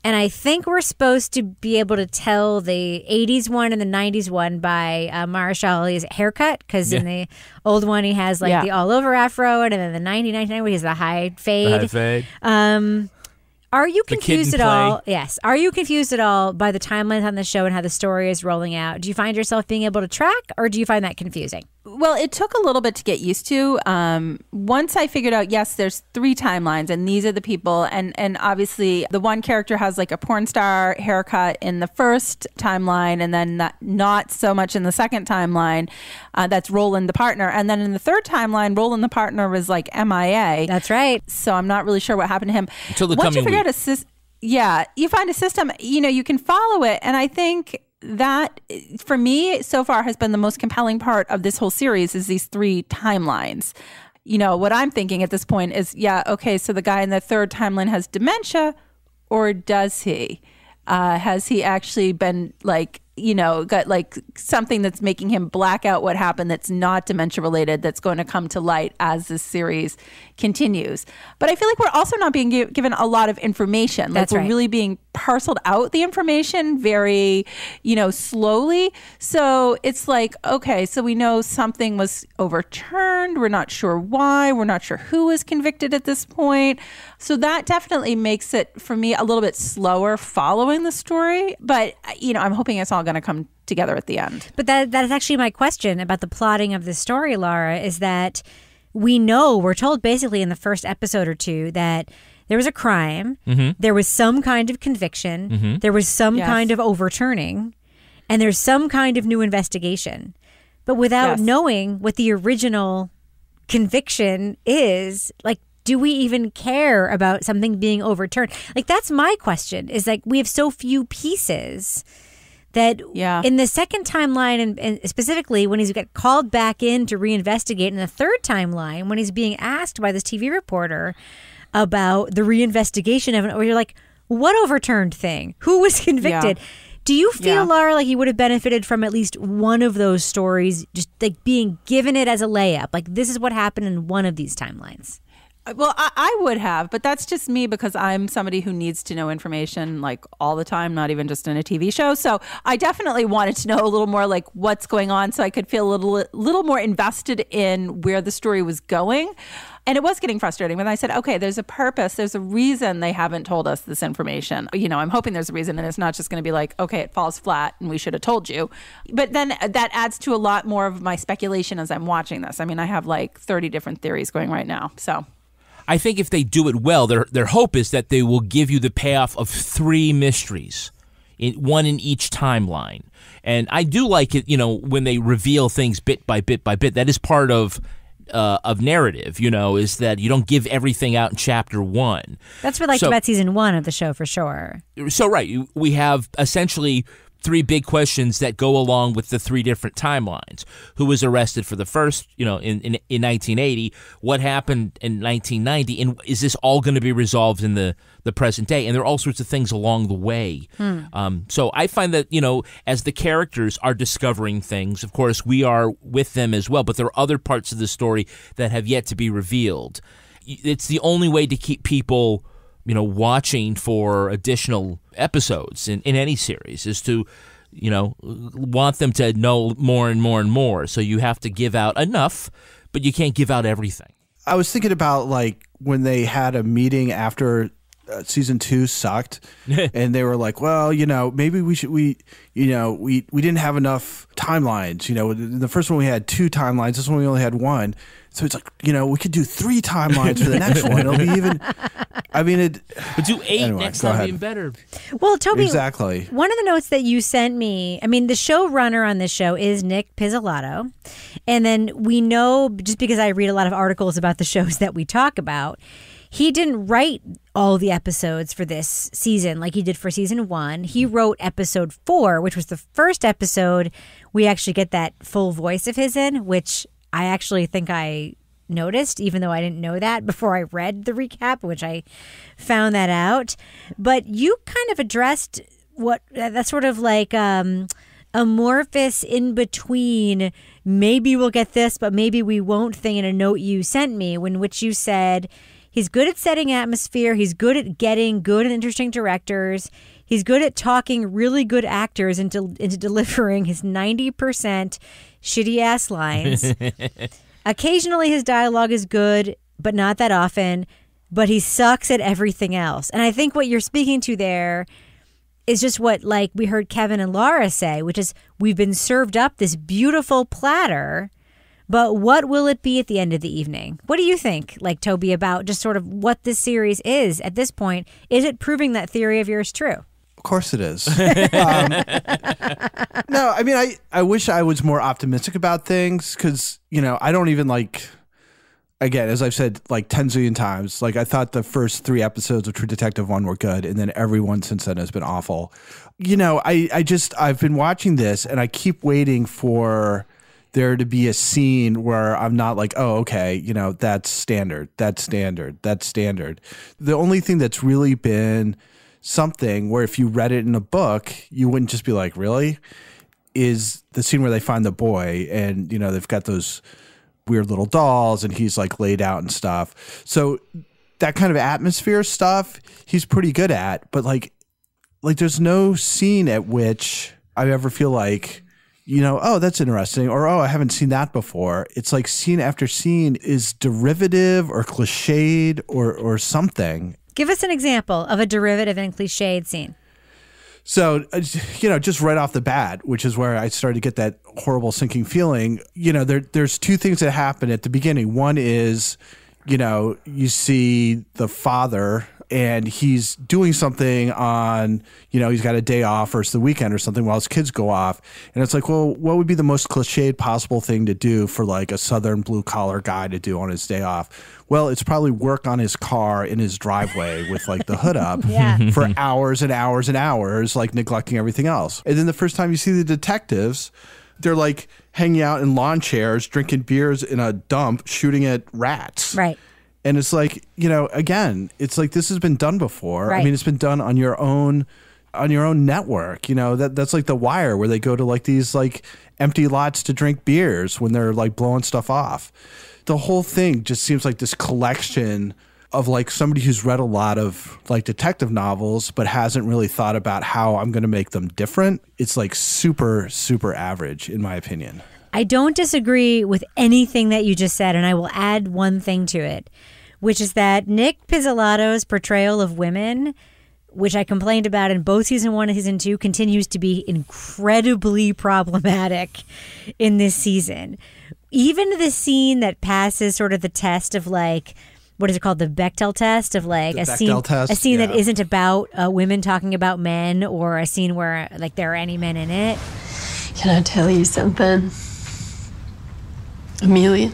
And I think we're supposed to be able to tell the 80s one and the 90s one by Mahershala Ali's haircut, because in the old one he has like the all-over afro, and then the 1990 he has the high fade. The high fade. Are you The kid confused in at all? play. Yes. Are you confused at all by the timelines on the show and how the story is rolling out? Do you find yourself being able to track, or do you find that confusing? Well, it took a little bit to get used to. Once I figured out, yes, there's 3 timelines, and these are the people. And obviously, the one character has like a porn star haircut in the first timeline, and then not so much in the second timeline. That's Roland, the partner. And then in the third timeline, Roland, the partner, was like MIA. That's right. So I'm not really sure what happened to him. Until the Once you coming figure week. out you find a system, you can follow it. And I think that, for me, so far has been the most compelling part of this whole series is these 3 timelines. What I'm thinking at this point is, okay, so the guy in the third timeline has dementia, or does he? Has he actually been got like something that's making him black out what happened that's not dementia related, that's going to come to light as this series continues. But I feel like we're also not being given a lot of information. That's we're right. really being parceled out the information very, slowly. So it's like, okay, so we know something was overturned. We're not sure why. We're not sure who was convicted at this point. So that definitely makes it, for me, a little bit slower following the story. But, I'm hoping it's all going to come together at the end. But that is actually my question about the plotting of the story, Laura, is that we're told basically in the first episode or 2 that there was a crime, there was some kind of conviction, there was some kind of overturning, and there's some kind of new investigation. But without knowing what the original conviction is, like, do we even care about something being overturned? Like, that's my question, is like, we have so few pieces that in the second timeline, and specifically when he's got called back in to reinvestigate in the third timeline, when he's being asked by this TV reporter about the reinvestigation of it, where you're like, what overturned thing? Who was convicted? Do you feel, Laura, like you would have benefited from at least one of those stories, just like being given it as a layup? Like, this is what happened in one of these timelines. Well, I would have, but that's just me because I'm somebody who needs to know information like all the time, not even just in a TV show. So I definitely wanted to know a little more like what's going on so I could feel a little more invested in where the story was going. And it was getting frustrating when I said, okay, there's a purpose, there's a reason they haven't told us this information. I'm hoping there's a reason, and it's not just going to be like, okay, it falls flat and we should have told you. But then that adds to a lot more of my speculation as I'm watching this. I mean, I have like 30 different theories going right now. So I think if they do it well, their hope is that they will give you the payoff of 3 mysteries, one in each timeline. And I do like it, when they reveal things bit by bit by bit. That is part of narrative, is that you don't give everything out in chapter 1. That's what I liked about season 1 of the show, for sure. So, right, we have essentially three big questions that go along with the three different timelines. Who was arrested for the first, in 1980? What happened in 1990? And is this all going to be resolved in the present day? And there are all sorts of things along the way. So I find that, as the characters are discovering things, of course, we are with them as well, but there are other parts of the story that have yet to be revealed. It's the only way to keep people watching for additional episodes in any series is to, want them to know more and more and more. So you have to give out enough, but you can't give out everything. I was thinking about when they had a meeting after season 2 sucked and they were like, well, maybe we didn't have enough timelines. In the first one we had 2 timelines. This one we only had 1. So it's like, we could do 3 timelines for the next one. It'll be even, but do 8 next time, even better. Well, Toby, exactly. One of the notes that you sent me, the showrunner on this show is Nick Pizzolatto. And then we know, just because I read a lot of articles about the shows that we talk about, he didn't write all the episodes for this season like he did for season 1. He wrote episode 4, which was the first episode we actually get that full voice of his in, which I actually think I noticed, even though I didn't know that before I read the recap, which I found that out. But you kind of addressed what that's sort of like amorphous in between, maybe we'll get this, but maybe we won't thing in a note you sent me, in which you said he's good at setting atmosphere, he's good at getting good and interesting directors, he's good at talking really good actors into delivering his 90% shitty-ass lines. Occasionally his dialogue is good, but not that often, but he sucks at everything else. And I think what you're speaking to there is just what we heard Kevin and Laura say, which is we've been served up this beautiful platter, but what will it be at the end of the evening? What do you think, Toby, about just sort of what this series is at this point? Is it proving that theory of yours true? Of course it is. No, I wish I was more optimistic about things because, I don't even again, as I've said 10 zillion times, I thought the first 3 episodes of True Detective 1 were good, and then everyone since then has been awful. I've been watching this and I keep waiting for there to be a scene where I'm not like, oh, okay, that's standard. The only thing that's really been something where if you read it in a book, you wouldn't just be like, really? Is the scene where they find the boy and, they've got those weird little dolls and he's laid out and stuff. So that kind of atmosphere stuff, he's pretty good at, but there's no scene at which I ever feel oh, that's interesting, or oh, I haven't seen that before. It's scene after scene is derivative or cliched or something. Give us an example of a derivative and cliched scene. So, just right off the bat, which is where I started to get that horrible sinking feeling, there's 2 things that happen at the beginning. One is, you see the father and he's doing something on, he's got a day off or it's the weekend or something while his kids go off. And it's well, what would be the most cliched possible thing to do for a Southern blue collar guy to do on his day off? Well, it's probably work on his car in his driveway with the hood up for hours and hours and hours, neglecting everything else. And then the first time you see the detectives, they're hanging out in lawn chairs, drinking beers in a dump, shooting at rats. Right. And it's again, it's this has been done before. Right. It's been done on your own network. That's The Wire, where they go to these empty lots to drink beers when they're blowing stuff off. The whole thing just seems like this collection of somebody who's read a lot of detective novels but hasn't really thought about how I'm going to make them different. It's super, super average in my opinion. I don't disagree with anything that you just said, and I will add one thing to it, which is that Nick Pizzolatto's portrayal of women, which I complained about in both season 1 and season 2, continues to be incredibly problematic in this season. Even the scene that passes sort of the test of what is it called? The Bechdel test of a scene that isn't about women talking about men, or a scene where there are any men in it. Can I tell you something, Amelia?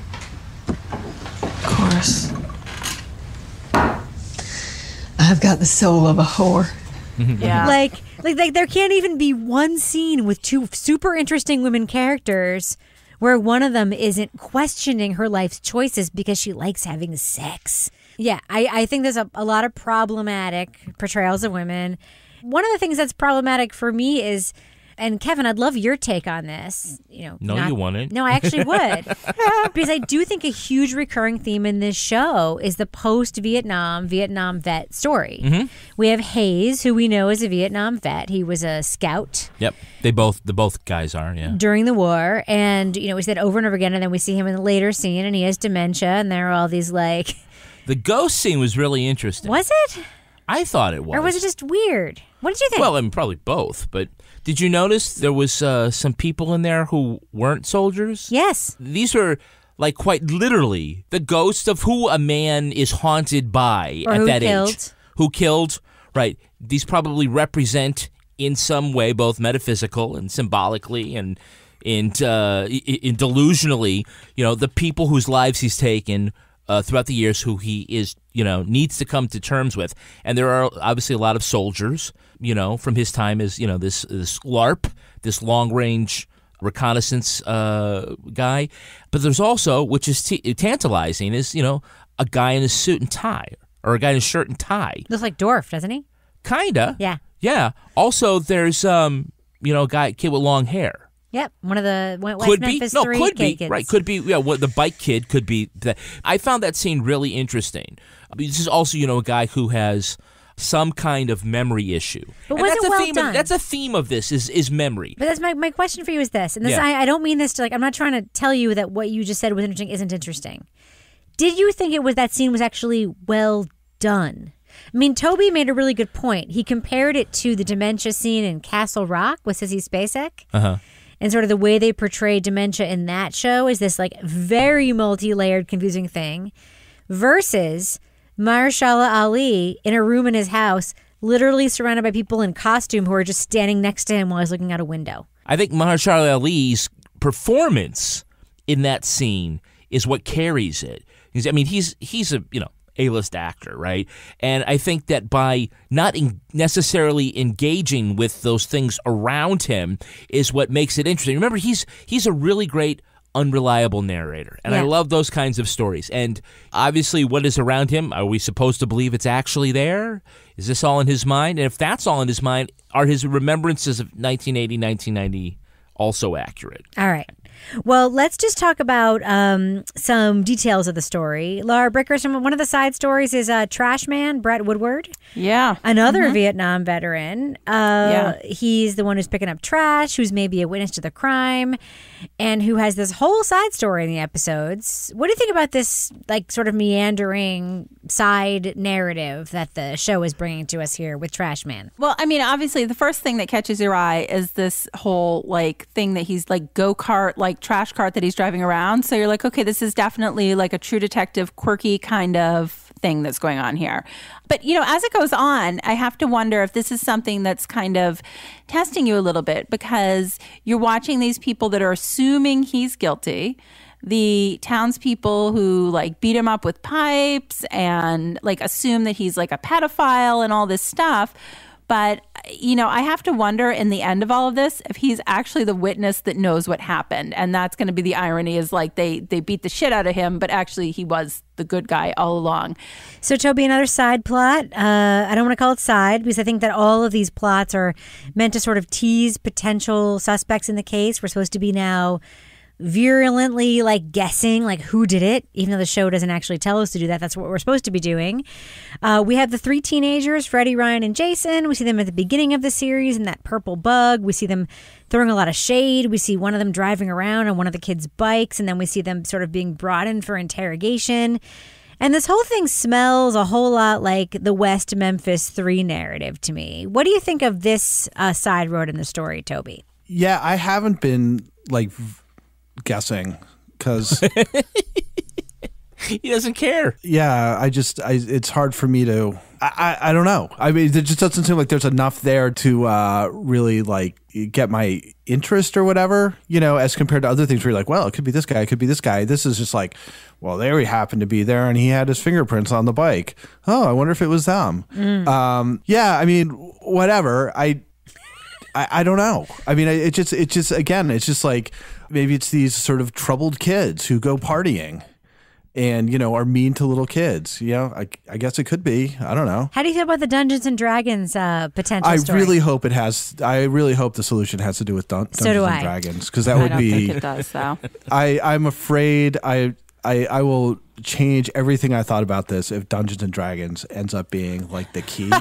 Of course. I've got the soul of a whore. Yeah. Like there can't even be one scene with two super interesting women characters where one of them isn't questioning her life's choices because she likes having sex. Yeah, I think there's a lot of problematic portrayals of women. One of the things that's problematic for me is, and Kevin, I'd love your take on this. You wouldn't. No, I actually would. Because I do think a huge recurring theme in this show is the post-Vietnam vet story. Mm-hmm. We have Hayes, who we know is a Vietnam vet. He was a scout. Yep. The both guys are, yeah. During the war. And, we said over and over again, and then we see him in the later scene, and he has dementia, and there are all these, like... The ghost scene was really interesting. Was it? I thought it was. Or was it just weird? What did you think? Well, I mean, probably both, but did you notice there was some people in there who weren't soldiers? Yes. These were, like, quite literally the ghosts of who a man is haunted by or at that killed. age. Who killed, right. These probably represent, in some way, both metaphysical and symbolically and delusionally, the people whose lives he's taken throughout the years, who he is, needs to come to terms with. And there are obviously a lot of soldiers, from his time as, this LARP, this long-range reconnaissance guy. But there's also, which is tantalizing, is, a guy in a suit and tie, or a guy in a shirt and tie. Looks like Dorf, doesn't he? Kinda. Yeah. Yeah. Also, there's, a kid with long hair. Yep, one of the West Could Memphis be. No, 3 could be. kids. Right, could be. Yeah, the bike kid could be. I found that scene really interesting. This is also, a guy who has some kind of memory issue. But was it well done? That's a theme of this, is memory. But that's my question for you is this, and this I don't mean this to, I'm not trying to tell you that what you just said was interesting isn't interesting. Did you think that scene was actually well done? I mean, Toby made a really good point. He compared it to the dementia scene in Castle Rock with Sissy Spacek. Uh-huh. And sort of the way they portray dementia in that show is this, like, very multi-layered, confusing thing versus Mahershala Ali in a room in his house, literally surrounded by people in costume who are just standing next to him while he's looking out a window. I think Mahershala Ali's performance in that scene is what carries it. I mean, he's a, A-list actor, right? And I think that by not necessarily engaging with those things around him is what makes it interesting. Remember, he's a really great, unreliable narrator, and I love those kinds of stories. And obviously, what is around him, are we supposed to believe it's actually there? Is this all in his mind? And if that's all in his mind, are his remembrances of 1980, 1990 also accurate? All right. Well, let's just talk about some details of the story. Laura Brickerson, one of the side stories is Trash Man, Brett Woodward. Yeah. Another Vietnam veteran. He's the one who's picking up trash, who's maybe a witness to the crime, and who has this whole side story in the episodes. What do you think about this, like, sort of meandering side narrative that the show is bringing to us here with Trash Man? Well, I mean, obviously, the first thing that catches your eye is this whole, like, thing that he's, like, go-kart, like, trash cart that he's driving around. So you're like, okay, this is definitely like a True Detective quirky kind of thing that's going on here. But, as it goes on, I have to wonder if this is something that's kind of testing you a little bit, because you're watching these people that are assuming he's guilty. The townspeople who, like, beat him up with pipes and, like, assume that he's, like, a pedophile and all this stuff. But, I have to wonder in the end of all of this if he's actually the witness that knows what happened. And that's going to be the irony, is like they beat the shit out of him, but actually he was the good guy all along. So, Toby, another side plot. I don't want to call it side, because I think that all of these plots are meant to sort of tease potential suspects in the case. We're supposed to be now virulently, like, guessing, like, who did it, even though the show doesn't actually tell us to do that. That's what we're supposed to be doing. We have the 3 teenagers, Freddie, Ryan, and Jason. We see them at the beginning of the series in that purple bug. We see them throwing a lot of shade. We see one of them driving around on one of the kids' bikes, and then we see them sort of being brought in for interrogation. And this whole thing smells a whole lot like the West Memphis 3 narrative to me. What do you think of this side road in the story, Toby? Yeah, I haven't been, like, guessing, because He doesn't care. Yeah, it's hard for me to. I don't know. I mean, it just doesn't seem like there's enough there to really like get my interest or whatever, as compared to other things where you're like, well, it could be this guy, it could be this guy. This is just like, well, there he happened to be there and he had his fingerprints on the bike. Oh, I wonder if it was them. Yeah, I mean, whatever. I don't know. I mean, it's just like maybe it's these sort of troubled kids who go partying and, are mean to little kids. I guess it could be. I don't know. How do you feel about the Dungeons and Dragons potential story? I really hope the solution has to do with Dungeons and Dragons, because that would be. I don't think it does, though. I'm afraid I will change everything I thought about this if Dungeons and Dragons ends up being like the key,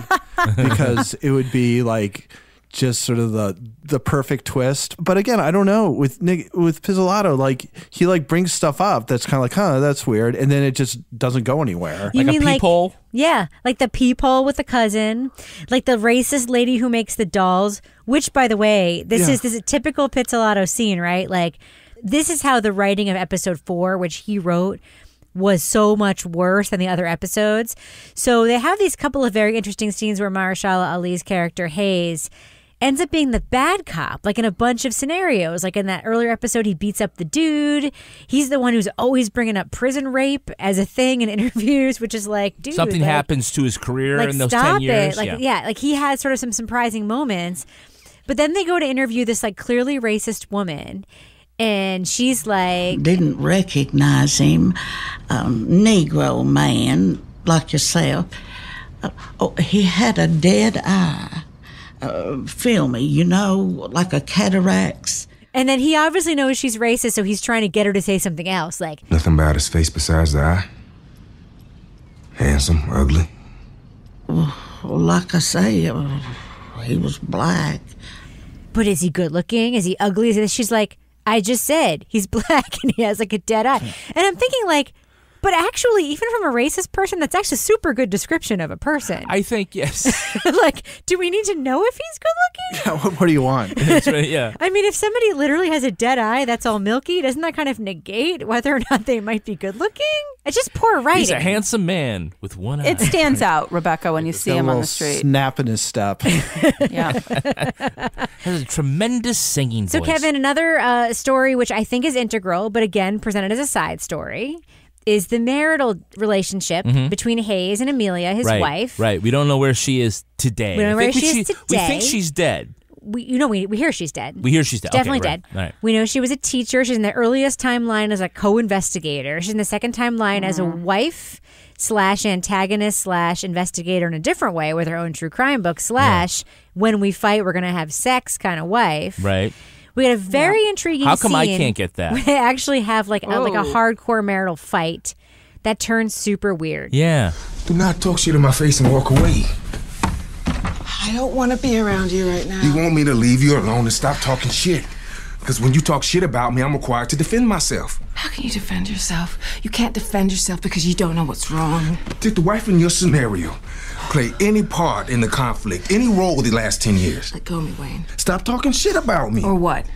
because it would be like just sort of the perfect twist. But again, I don't know with Pizzolatto, like he like brings stuff up that's kind of like, that's weird, and then it just doesn't go anywhere. You mean a peephole? Yeah, like the peephole with the cousin, like the racist lady who makes the dolls. Which, by the way, this is a typical Pizzolatto scene, right? Like this is how the writing of episode 4, which he wrote, was so much worse than the other episodes. So they have these couple of very interesting scenes where Mahershala Ali's character Hayes ends up being the bad cop, like in a bunch of scenarios. Like in that earlier episode, he beats up the dude. He's the one who's always bringing up prison rape as a thing in interviews, which is like, dude. Something happens to his career in those 10 years. Like, like he has sort of some surprising moments. But then they go to interview this like clearly racist woman. And she's like... Didn't recognize him. Negro man like yourself. He had a dead eye. Filmy, like a cataracts. And then he obviously knows she's racist, so he's trying to get her to say something else, like... Nothing about his face besides the eye. Handsome, ugly. Well, like I say, he was black. But is he good looking? Is he ugly? She's like, I just said he's black and he has like a dead eye. And I'm thinking like, but actually, even from a racist person, that's actually a super good description of a person. I think, yes. Like, do we need to know if he's good looking? Yeah, what do you want? That's right, yeah. I mean, if somebody literally has a dead eye that's all milky, doesn't that kind of negate whether or not they might be good looking? It's just poor writing. He's a handsome man with one eye. It stands out, Rebecca, when you see him on the street. Snap in his step. Yeah. Has a tremendous singing voice. So, Kevin, another story which I think is integral, but again, presented as a side story, is the marital relationship between Hayes and Amelia, his wife. Right. We don't know where she is today. We don't know where she is today. We think she's dead. We hear she's dead. We hear she's dead. Definitely okay, right. dead. Right. We know she was a teacher. She's in the earliest timeline as a co-investigator. She's in the second timeline as a wife / antagonist / investigator in a different way with her own true crime book / when we fight, we're going to have sex kind of wife. Right. We had a very intriguing How come scene I can't get that? where they actually have like a hardcore marital fight that turns super weird. Yeah. Do not talk shit in my face and walk away. I don't want to be around you right now. You want me to leave you alone and stop talking shit? Because when you talk shit about me, I'm required to defend myself. How can you defend yourself? You can't defend yourself because you don't know what's wrong. Did the wife in your scenario play any part in the conflict, any role the last 10 years? Let go of me, Wayne. Stop talking shit about me. Or what? Well,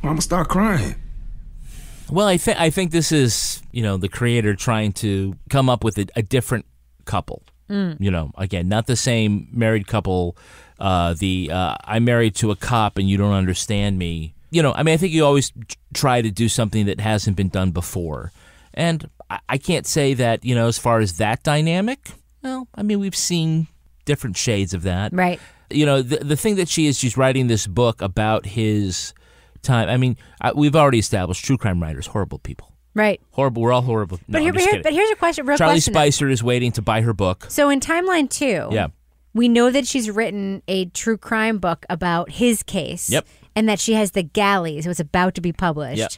I'm going to start crying. Well, I think this is, the creator trying to come up with a different couple. Again, not the same married couple. I'm married to a cop and you don't understand me. I think you always try to do something that hasn't been done before. And I can't say that, as far as that dynamic, well, we've seen different shades of that. Right. The thing that she's writing this book about his time. We've already established true crime writers, horrible people. Right. Horrible. We're all horrible. No, But here's a question. Charlie Spicer is waiting to buy her book. So in timeline 2, we know that she's written a true crime book about his case. Yep. And that she has the galleys. It was about to be published. Yep.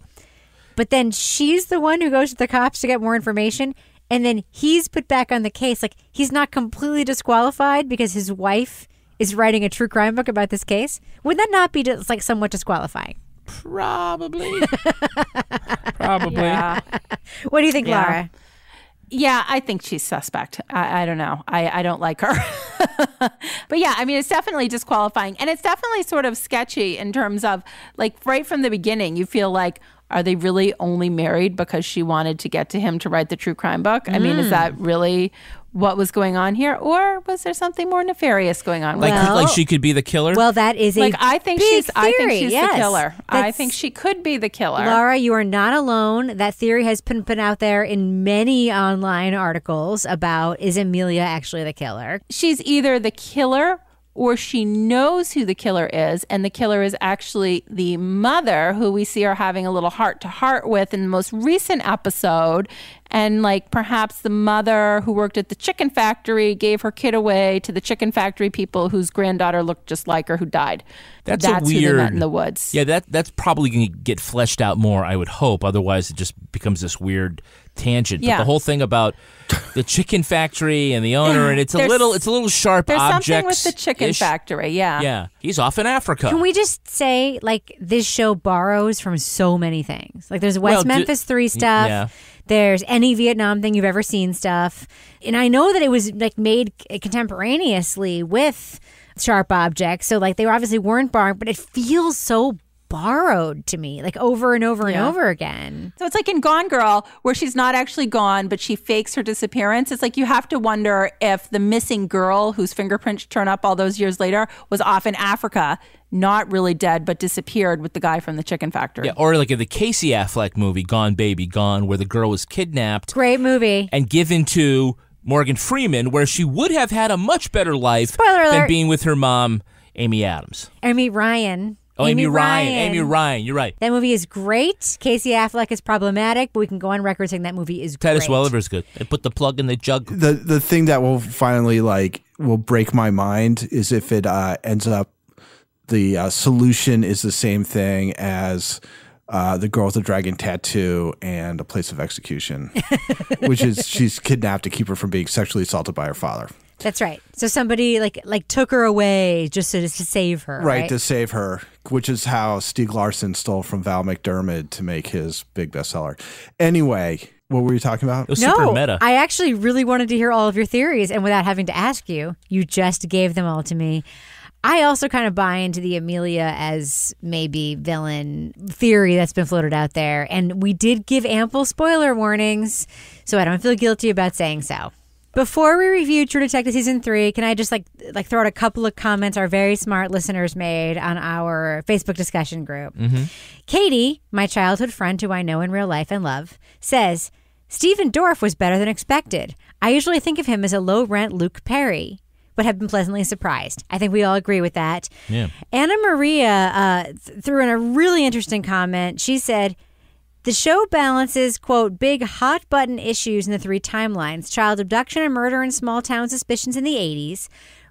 But then she's the one who goes to the cops to get more information. And then he's put back on the case. Like, he's not completely disqualified because his wife is writing a true crime book about this case. Would that not be just, like, somewhat disqualifying? Probably. Yeah. What do you think, Laura? Yeah, I think she's suspect. I don't know. I don't like her. But yeah, it's definitely disqualifying. And it's definitely sort of sketchy in terms of, like, right from the beginning, you feel like, Are they really only married because she wanted to get to him to write the true crime book? I mean, is that really what was going on here? Or was there something more nefarious going on? Like she could be the killer? Well, that is I think she's yes. the killer. I That's- think she could be the killer. Laura, you are not alone. That theory has been put out there in many online articles about, is Amelia actually the killer? She's either the killer or she knows who the killer is, and the killer is actually the mother, who we see her having a little heart-to-heart with in the most recent episode. And like perhaps the mother who worked at the chicken factory gave her kid away to the chicken factory people whose granddaughter looked just like her who died. That's a weird. Who they met in the woods. Yeah, that's probably going to get fleshed out more, I would hope. Otherwise, it just becomes this weird tangent. Yeah. But the whole thing about the chicken factory and the owner, and it's a little sharp There's objects. something with the chicken factory, yeah. Yeah, he's off in Africa. Can we just say, like, this show borrows from so many things? Like, there's West Memphis 3 stuff. Yeah. There's any Vietnam thing you've ever seen stuff. And I know that it was, like, made contemporaneously with sharp objects. So, like, they obviously weren't borrowed, but it feels so borrowed to me, like over and over and over again. So it's like in Gone Girl, where she's not actually gone, but she fakes her disappearance. It's like you have to wonder if the missing girl whose fingerprints turn up all those years later was off in Africa, not really dead, but disappeared with the guy from the chicken factory. Yeah, or like in the Casey Affleck movie, Gone Baby Gone, where the girl was kidnapped. Great movie. And given to Morgan Freeman, where she would have had a much better life Spoiler alert. than being with her mom, Amy Adams. Amy Ryan. Oh, Amy Ryan, you're right. That movie is great. Casey Affleck is problematic, but we can go on record saying that movie is great. Titus Welliver's good. They put the plug in the jug. The thing that will finally will break my mind is if it ends up the solution is the same thing as the girl with the dragon tattoo and A Place of Execution, which is she's kidnapped to keep her from being sexually assaulted by her father. That's right. So somebody like took her away just to save her. Right, to save her, which is how Stieg Larsson stole from Val McDermid to make his big bestseller. Anyway, what were you talking about? It was super meta. I actually really wanted to hear all of your theories, and without having to ask you, you just gave them all to me. I also kind of buy into the Amelia as maybe villain theory that's been floated out there, and we did give ample spoiler warnings, so I don't feel guilty about saying so. Before we review True Detective Season 3, can I just like throw out a couple of comments our very smart listeners made on our Facebook discussion group? Mm-hmm. Katie, my childhood friend who I know in real life and love, says, Stephen Dorff was better than expected. I usually think of him as a low-rent Luke Perry, but have been pleasantly surprised. I think we all agree with that. Yeah. Anna Maria threw in a really interesting comment. She said, the show balances, quote, big hot-button issues in the 3 timelines, child abduction and murder in small-town suspicions in the 80s,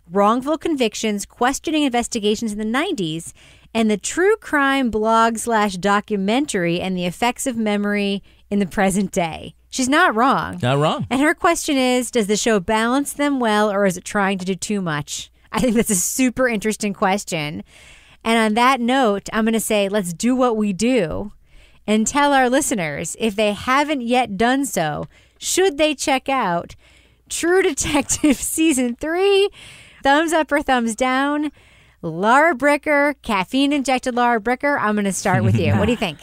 wrongful convictions, questioning investigations in the 90s, and the true crime blog/documentary and the effects of memory in the present day. She's not wrong. Not wrong. And her question is, does the show balance them well, or is it trying to do too much? I think that's a super interesting question. And on that note, I'm going to say, let's do what we do and tell our listeners, if they haven't yet done so, should they check out True Detective Season 3? Thumbs up or thumbs down? Laura Bricker, caffeine-injected Laura Bricker, I'm going to start with you. What do you think?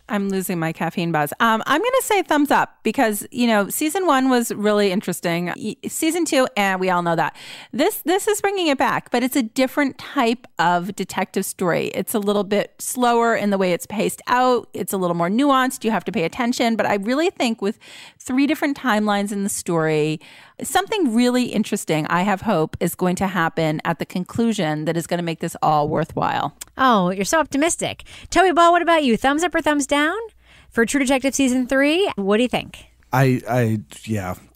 I'm losing my caffeine buzz. I'm going to say thumbs up because, season 1 was really interesting. Season 2, and we all know that. This is bringing it back, but it's a different type of detective story. It's a little bit slower in the way it's paced out. It's a little more nuanced. You have to pay attention. But I really think with 3 different timelines in the story, something really interesting, I have hope, is going to happen at the conclusion that is going to make this all worthwhile. Oh, you're so optimistic. Toby Ball, what about you? Thumbs up or thumbs down for True Detective Season 3? What do you think? I'm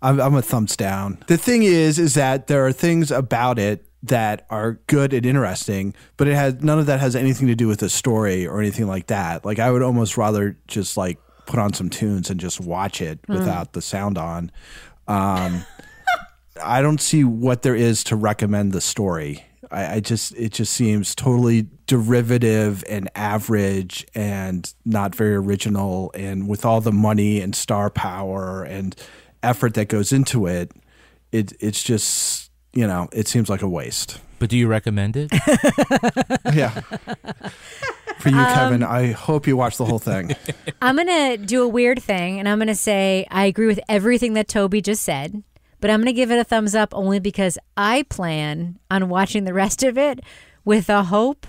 a thumbs down. The thing is that there are things about it that are good and interesting, but none of that has anything to do with the story or anything like that. Like, I would almost rather just put on some tunes and just watch it without the sound on. I don't see what there is to recommend the story. It just seems totally derivative and average and not very original. And with all the money and star power and effort that goes into it, it's just, it seems like a waste. But do you recommend it? Yeah. For you, Kevin, I hope you watch the whole thing. I'm going to do a weird thing, and I'm going to say I agree with everything that Toby just said, but I'm going to give it a thumbs up only because I plan on watching the rest of it with a hope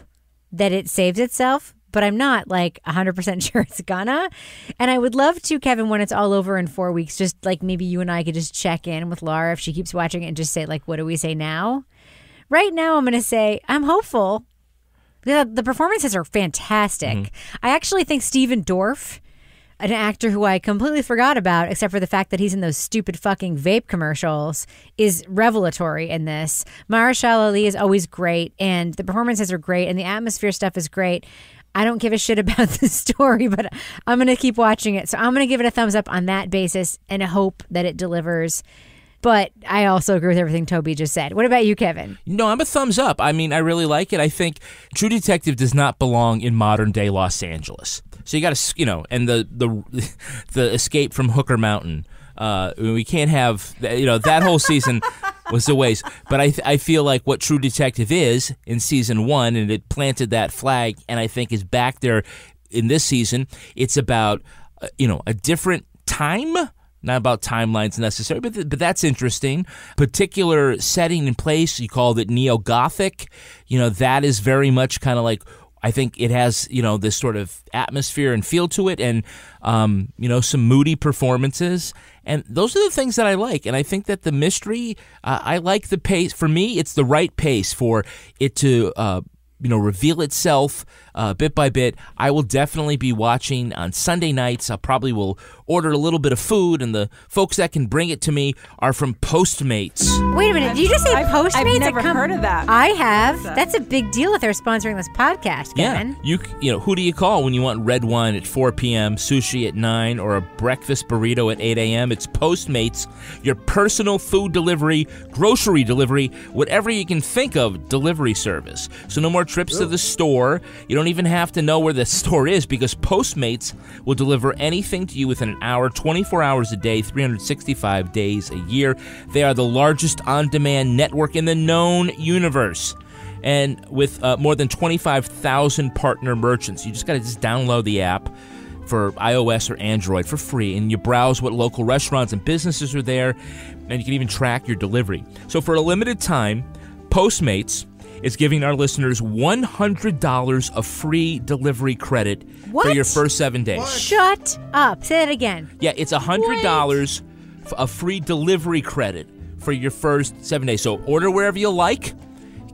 that it saves itself, but I'm not like 100% sure it's gonna. And I would love to, Kevin, when it's all over in 4 weeks, just like maybe you and I could just check in with Laura if she keeps watching it and just say, like, what do we say now? Right now, I'm going to say I'm hopeful. The performances are fantastic. Mm-hmm. I actually think Steven Dorff, an actor who I completely forgot about, except for the fact that he's in those stupid fucking vape commercials, is revelatory in this. Mahershala Ali is always great, and the performances are great, and the atmosphere stuff is great. I don't give a shit about the story, but I'm going to keep watching it. So I'm going to give it a thumbs up on that basis and hope that it delivers. But I also agree with everything Toby just said. What about you, Kevin? No, I'm a thumbs up. I mean, I really like it. I think True Detective does not belong in modern day Los Angeles. So you got to, and the escape from Hooker Mountain. We can't have, that whole season was a waste. But I feel like what True Detective is in season 1, and it planted that flag, and I think is back there in this season. It's about, a different time. Not about timelines necessarily, but that's interesting. Particular setting in place, you called it neo-Gothic. That is very much kind of like, I think it has, this sort of atmosphere and feel to it, and, some moody performances. And those are the things that I like. And I think that the mystery, I like the pace. For me, it's the right pace for it to reveal itself bit by bit. I will definitely be watching on Sunday nights. I probably will order a little bit of food, and the folks that can bring it to me are from Postmates. Wait a minute. Did you just say Postmates? I've never heard of that. I have. That's a big deal if they're sponsoring this podcast, Kevin. Yeah. Who do you call when you want red wine at 4 p.m., sushi at 9, or a breakfast burrito at 8 a.m.? It's Postmates, your personal food delivery, grocery delivery, whatever you can think of delivery service. So no more trips to the store. You don't even have to know where the store is, because Postmates will deliver anything to you within an hour, 24 hours a day, 365 days a year. They are the largest on-demand network in the known universe. And with more than 25,000 partner merchants, you just got to download the app for iOS or Android for free, and you browse what local restaurants and businesses are there, and you can even track your delivery. So for a limited time, Postmates is giving our listeners $100 of free delivery credit for your first 7 days. What? Shut up. Say that again. Yeah, it's $100 of free delivery credit for your first 7 days. So order wherever you like,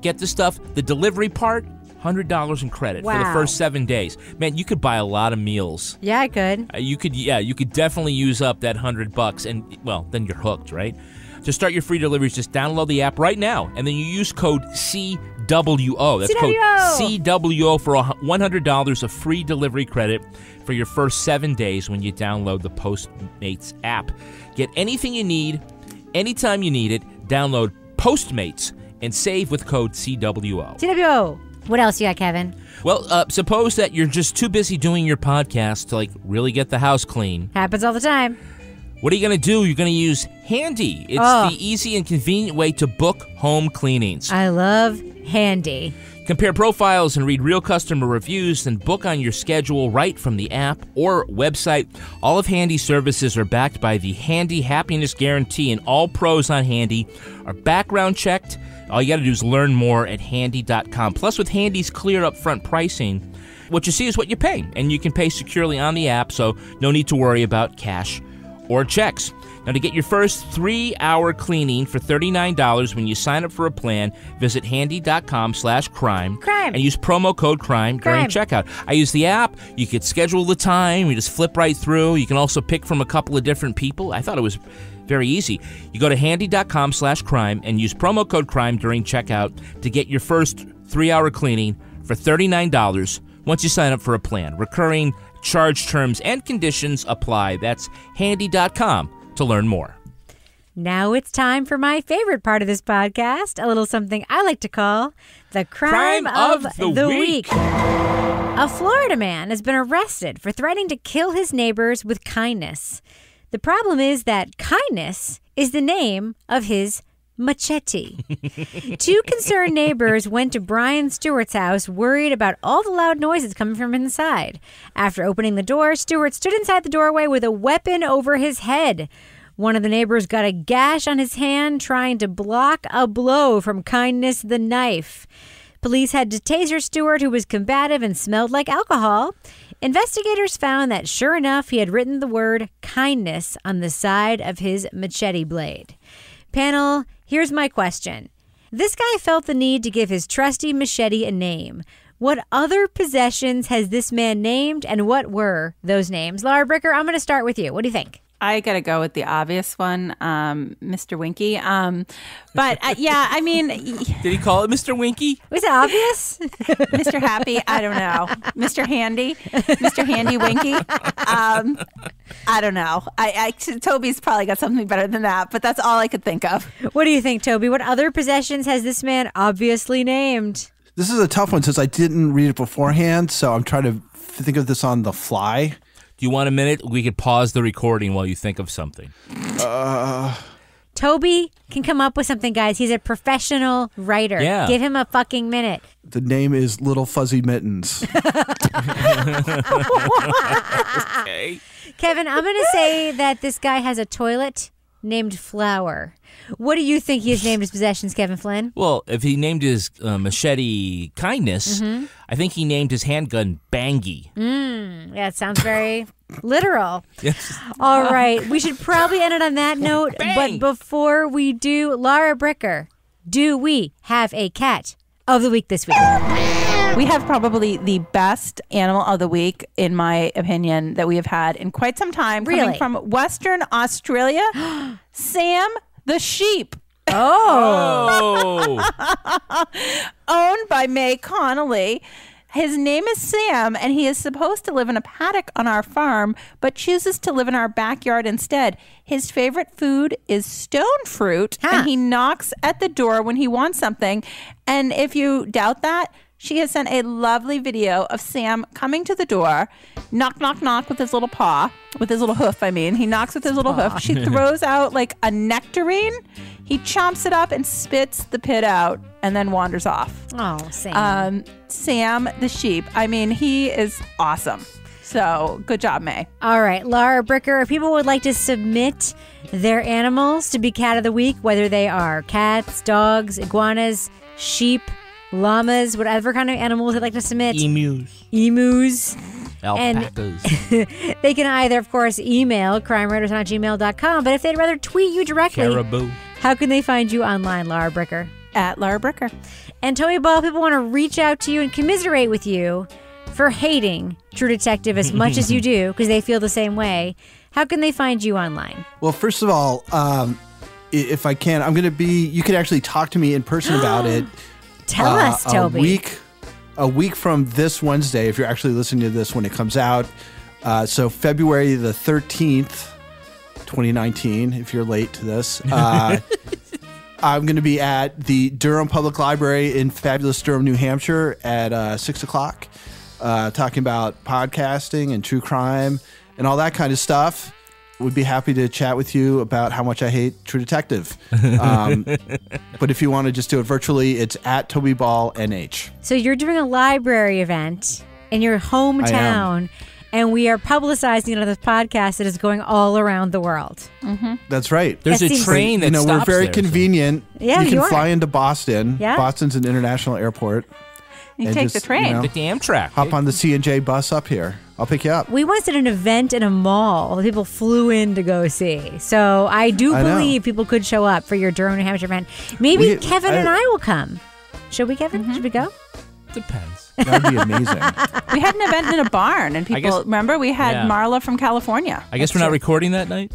get the stuff, the delivery part, $100 in credit for the first 7 days. Man, you could buy a lot of meals. Yeah, I could. You could definitely use up that $100, and well, then you're hooked, right? To start your free deliveries, just download the app right now, and then you use code CWO. That's code CWO for $100 of free delivery credit for your first 7 days when you download the Postmates app. Get anything you need, anytime you need it. Download Postmates and save with code CWO. CWO. What else you got, Kevin? Well, suppose that you're just too busy doing your podcast to really get the house clean. Happens all the time. What are you going to do? You're going to use Handy. It's the easy and convenient way to book home cleanings. I love Handy. Compare profiles and read real customer reviews, then book on your schedule right from the app or website. All of Handy's services are backed by the Handy Happiness Guarantee, and all pros on Handy are background checked. All you got to do is learn more at handy.com. Plus, with Handy's clear upfront pricing, what you see is what you pay, and you can pay securely on the app, so no need to worry about cash or checks. Now, to get your first 3-hour cleaning for $39 when you sign up for a plan, visit handy.com/crime and use promo code crime during checkout. I use the app. You could schedule the time. You just flip right through. You can also pick from a couple of different people. I thought it was very easy. You go to handy.com/crime and use promo code crime during checkout to get your first 3-hour cleaning for $39 once you sign up for a plan. Recurring charge terms and conditions apply. That's handy.com to learn more. Now it's time for my favorite part of this podcast, a little something I like to call the crime of the week. A Florida man has been arrested for threatening to kill his neighbors with kindness. The problem is that kindness is the name of his machete. Two concerned neighbors went to Brian Stewart's house worried about all the loud noises coming from inside. After opening the door, Stewart stood inside the doorway with a weapon over his head. One of the neighbors got a gash on his hand trying to block a blow from Kindness the knife. Police had to taser Stewart, who was combative and smelled like alcohol. Investigators found that, sure enough, he had written the word kindness on the side of his machete blade. Panel, here's my question. This guy felt the need to give his trusty machete a name. What other possessions has this man named, and what were those names? Laura Bricker, I'm going to start with you. What do you think? I got to go with the obvious one, Mr. Winky. But yeah, I mean... Did he call it Mr. Winky? Was it obvious? Mr. Happy? I don't know. Mr. Handy? Mr. Handy Winky? I don't know. Toby's probably got something better than that, but that's all I could think of. What do you think, Toby? What other possessions has this man obviously named? This is a tough one since I didn't read it beforehand, so I'm trying to think of this on the fly. Do you want a minute? We could pause the recording while you think of something. Toby can come up with something, guys. He's a professional writer. Yeah. Give him a fucking minute. The name is Little Fuzzy Mittens. Okay. Kevin, I'm going to say that this guy has a toilet named Flower. What do you think he has named his possessions, Kevin Flynn? Well, if he named his machete Kindness, I think he named his handgun Bangy. Yeah, it sounds very literal. Yes. All right. We should probably end it on that note. Bang! But before we do, Laura Bricker, do we have a cat of the week this week? We have probably the best animal of the week, in my opinion, that we have had in quite some time. Really? Coming from Western Australia, Sam the sheep. Oh. Owned by May Connolly. His name is Sam, and he is supposed to live in a paddock on our farm, but chooses to live in our backyard instead. His favorite food is stone fruit, and he knocks at the door when he wants something. And if you doubt that, she has sent a lovely video of Sam coming to the door, knock, knock, knock with his little paw, with his little hoof, I mean. He knocks with his little hoof. She throws out like a nectarine. He chomps it up and spits the pit out and then wanders off. Oh, Sam. Sam the sheep. I mean, he is awesome. So good job, May. All right, Laura Bricker, if people would like to submit their animals to be cat of the week, whether they are cats, dogs, iguanas, sheep, llamas, whatever kind of animals they'd like to submit. Emus. Alpacas. And they can either, of course, email crimewriters@gmail.com, but if they'd rather tweet you directly, Caribou. how can they find you online, Laura Bricker? At Laura Bricker. And Toby Ball, people want to reach out to you and commiserate with you for hating True Detective as much as you do, because they feel the same way. How can they find you online? Well, first of all, if I can, I'm going to be, you can actually talk to me in person about it. Tell us, Toby. A week from this Wednesday, if you're actually listening to this when it comes out. So February the 13th, 2019, if you're late to this. I'm going to be at the Durham Public Library in fabulous Durham, New Hampshire at 6 o'clock, talking about podcasting and true crime and all that kind of stuff. Would be happy to chat with you about how much I hate True Detective. But if you want to just do it virtually, it's at Toby Ball NH. So you're doing a library event in your hometown, and we are publicizing it on this podcast that is going all around the world. Mm-hmm. That's right. There's a train that stops we're very there, convenient. So. Yeah, you can fly into Boston. Yeah. Boston's an international airport. You take the train. Like the Amtrak. Hop on the C&J bus up here. I'll pick you up. We once did an event in a mall that people flew in to go see. So I do believe people could show up for your Durham, New Hampshire event. Maybe Kevin and I will come. Should we, Kevin? Mm-hmm. Should we go? Depends. That would be amazing. We had an event in a barn, and people, remember, we had Marla from California. I guess we're not recording that night.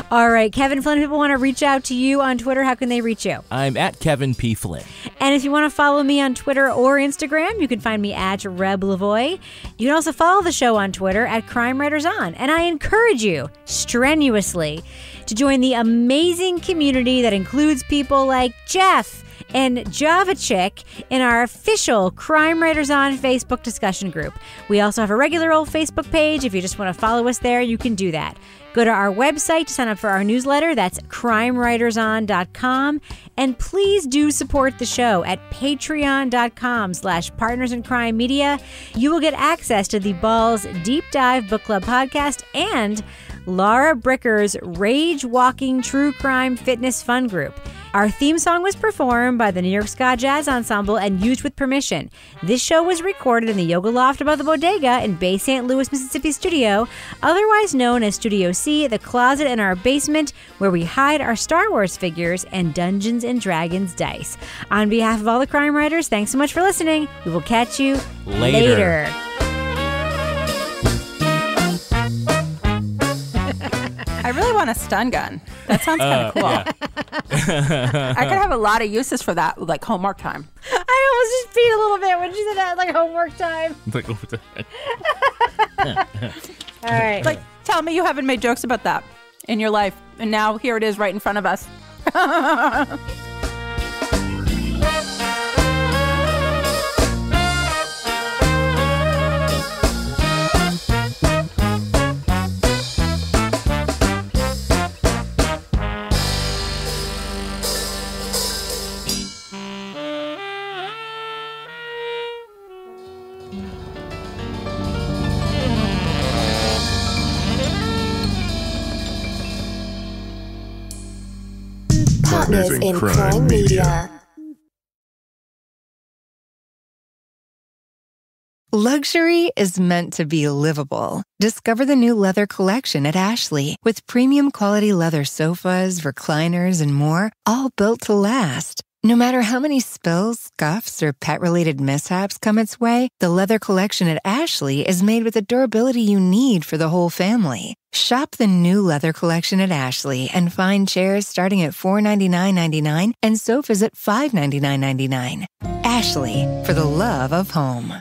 All right, Kevin Flynn, people want to reach out to you on Twitter. How can they reach you? I'm at Kevin P. Flynn. And if you want to follow me on Twitter or Instagram, you can find me at Reb Lavoie. You can also follow the show on Twitter at Crime Writers On. And I encourage you strenuously to join the amazing community that includes people like Jeff and Java Chick in our official Crime Writers On Facebook discussion group. We also have a regular old Facebook page. If you just want to follow us there, you can do that. Go to our website to sign up for our newsletter. That's crimewriterson.com. And please do support the show at patreon.com/partnersincrimemedia. You will get access to the Balls Deep Dive Book Club podcast and Laura Bricker's Rage Walking True Crime Fitness Fun Group. Our theme song was performed by the New York Ska Jazz Ensemble and used with permission. This show was recorded in the Yoga Loft above the Bodega in Bay St. Louis, Mississippi studio, otherwise known as Studio C, the closet in our basement where we hide our Star Wars figures and Dungeons & Dragons dice. On behalf of all the crime writers, thanks so much for listening. We will catch you later. I really want a stun gun. That sounds kind of cool. Yeah. I could have a lot of uses for that, like homework time. I almost just peed a little bit when she said that, like homework time. All right. Like, tell me you haven't made jokes about that in your life, and now here it is right in front of us. Partners in Crime Media. Luxury is meant to be livable. Discover the new leather collection at Ashley with premium quality leather sofas, recliners, and more, all built to last. No matter how many spills, scuffs, or pet-related mishaps come its way, the leather collection at Ashley is made with the durability you need for the whole family. Shop the new leather collection at Ashley and find chairs starting at $499.99 and sofas at $599.99. Ashley, for the love of home.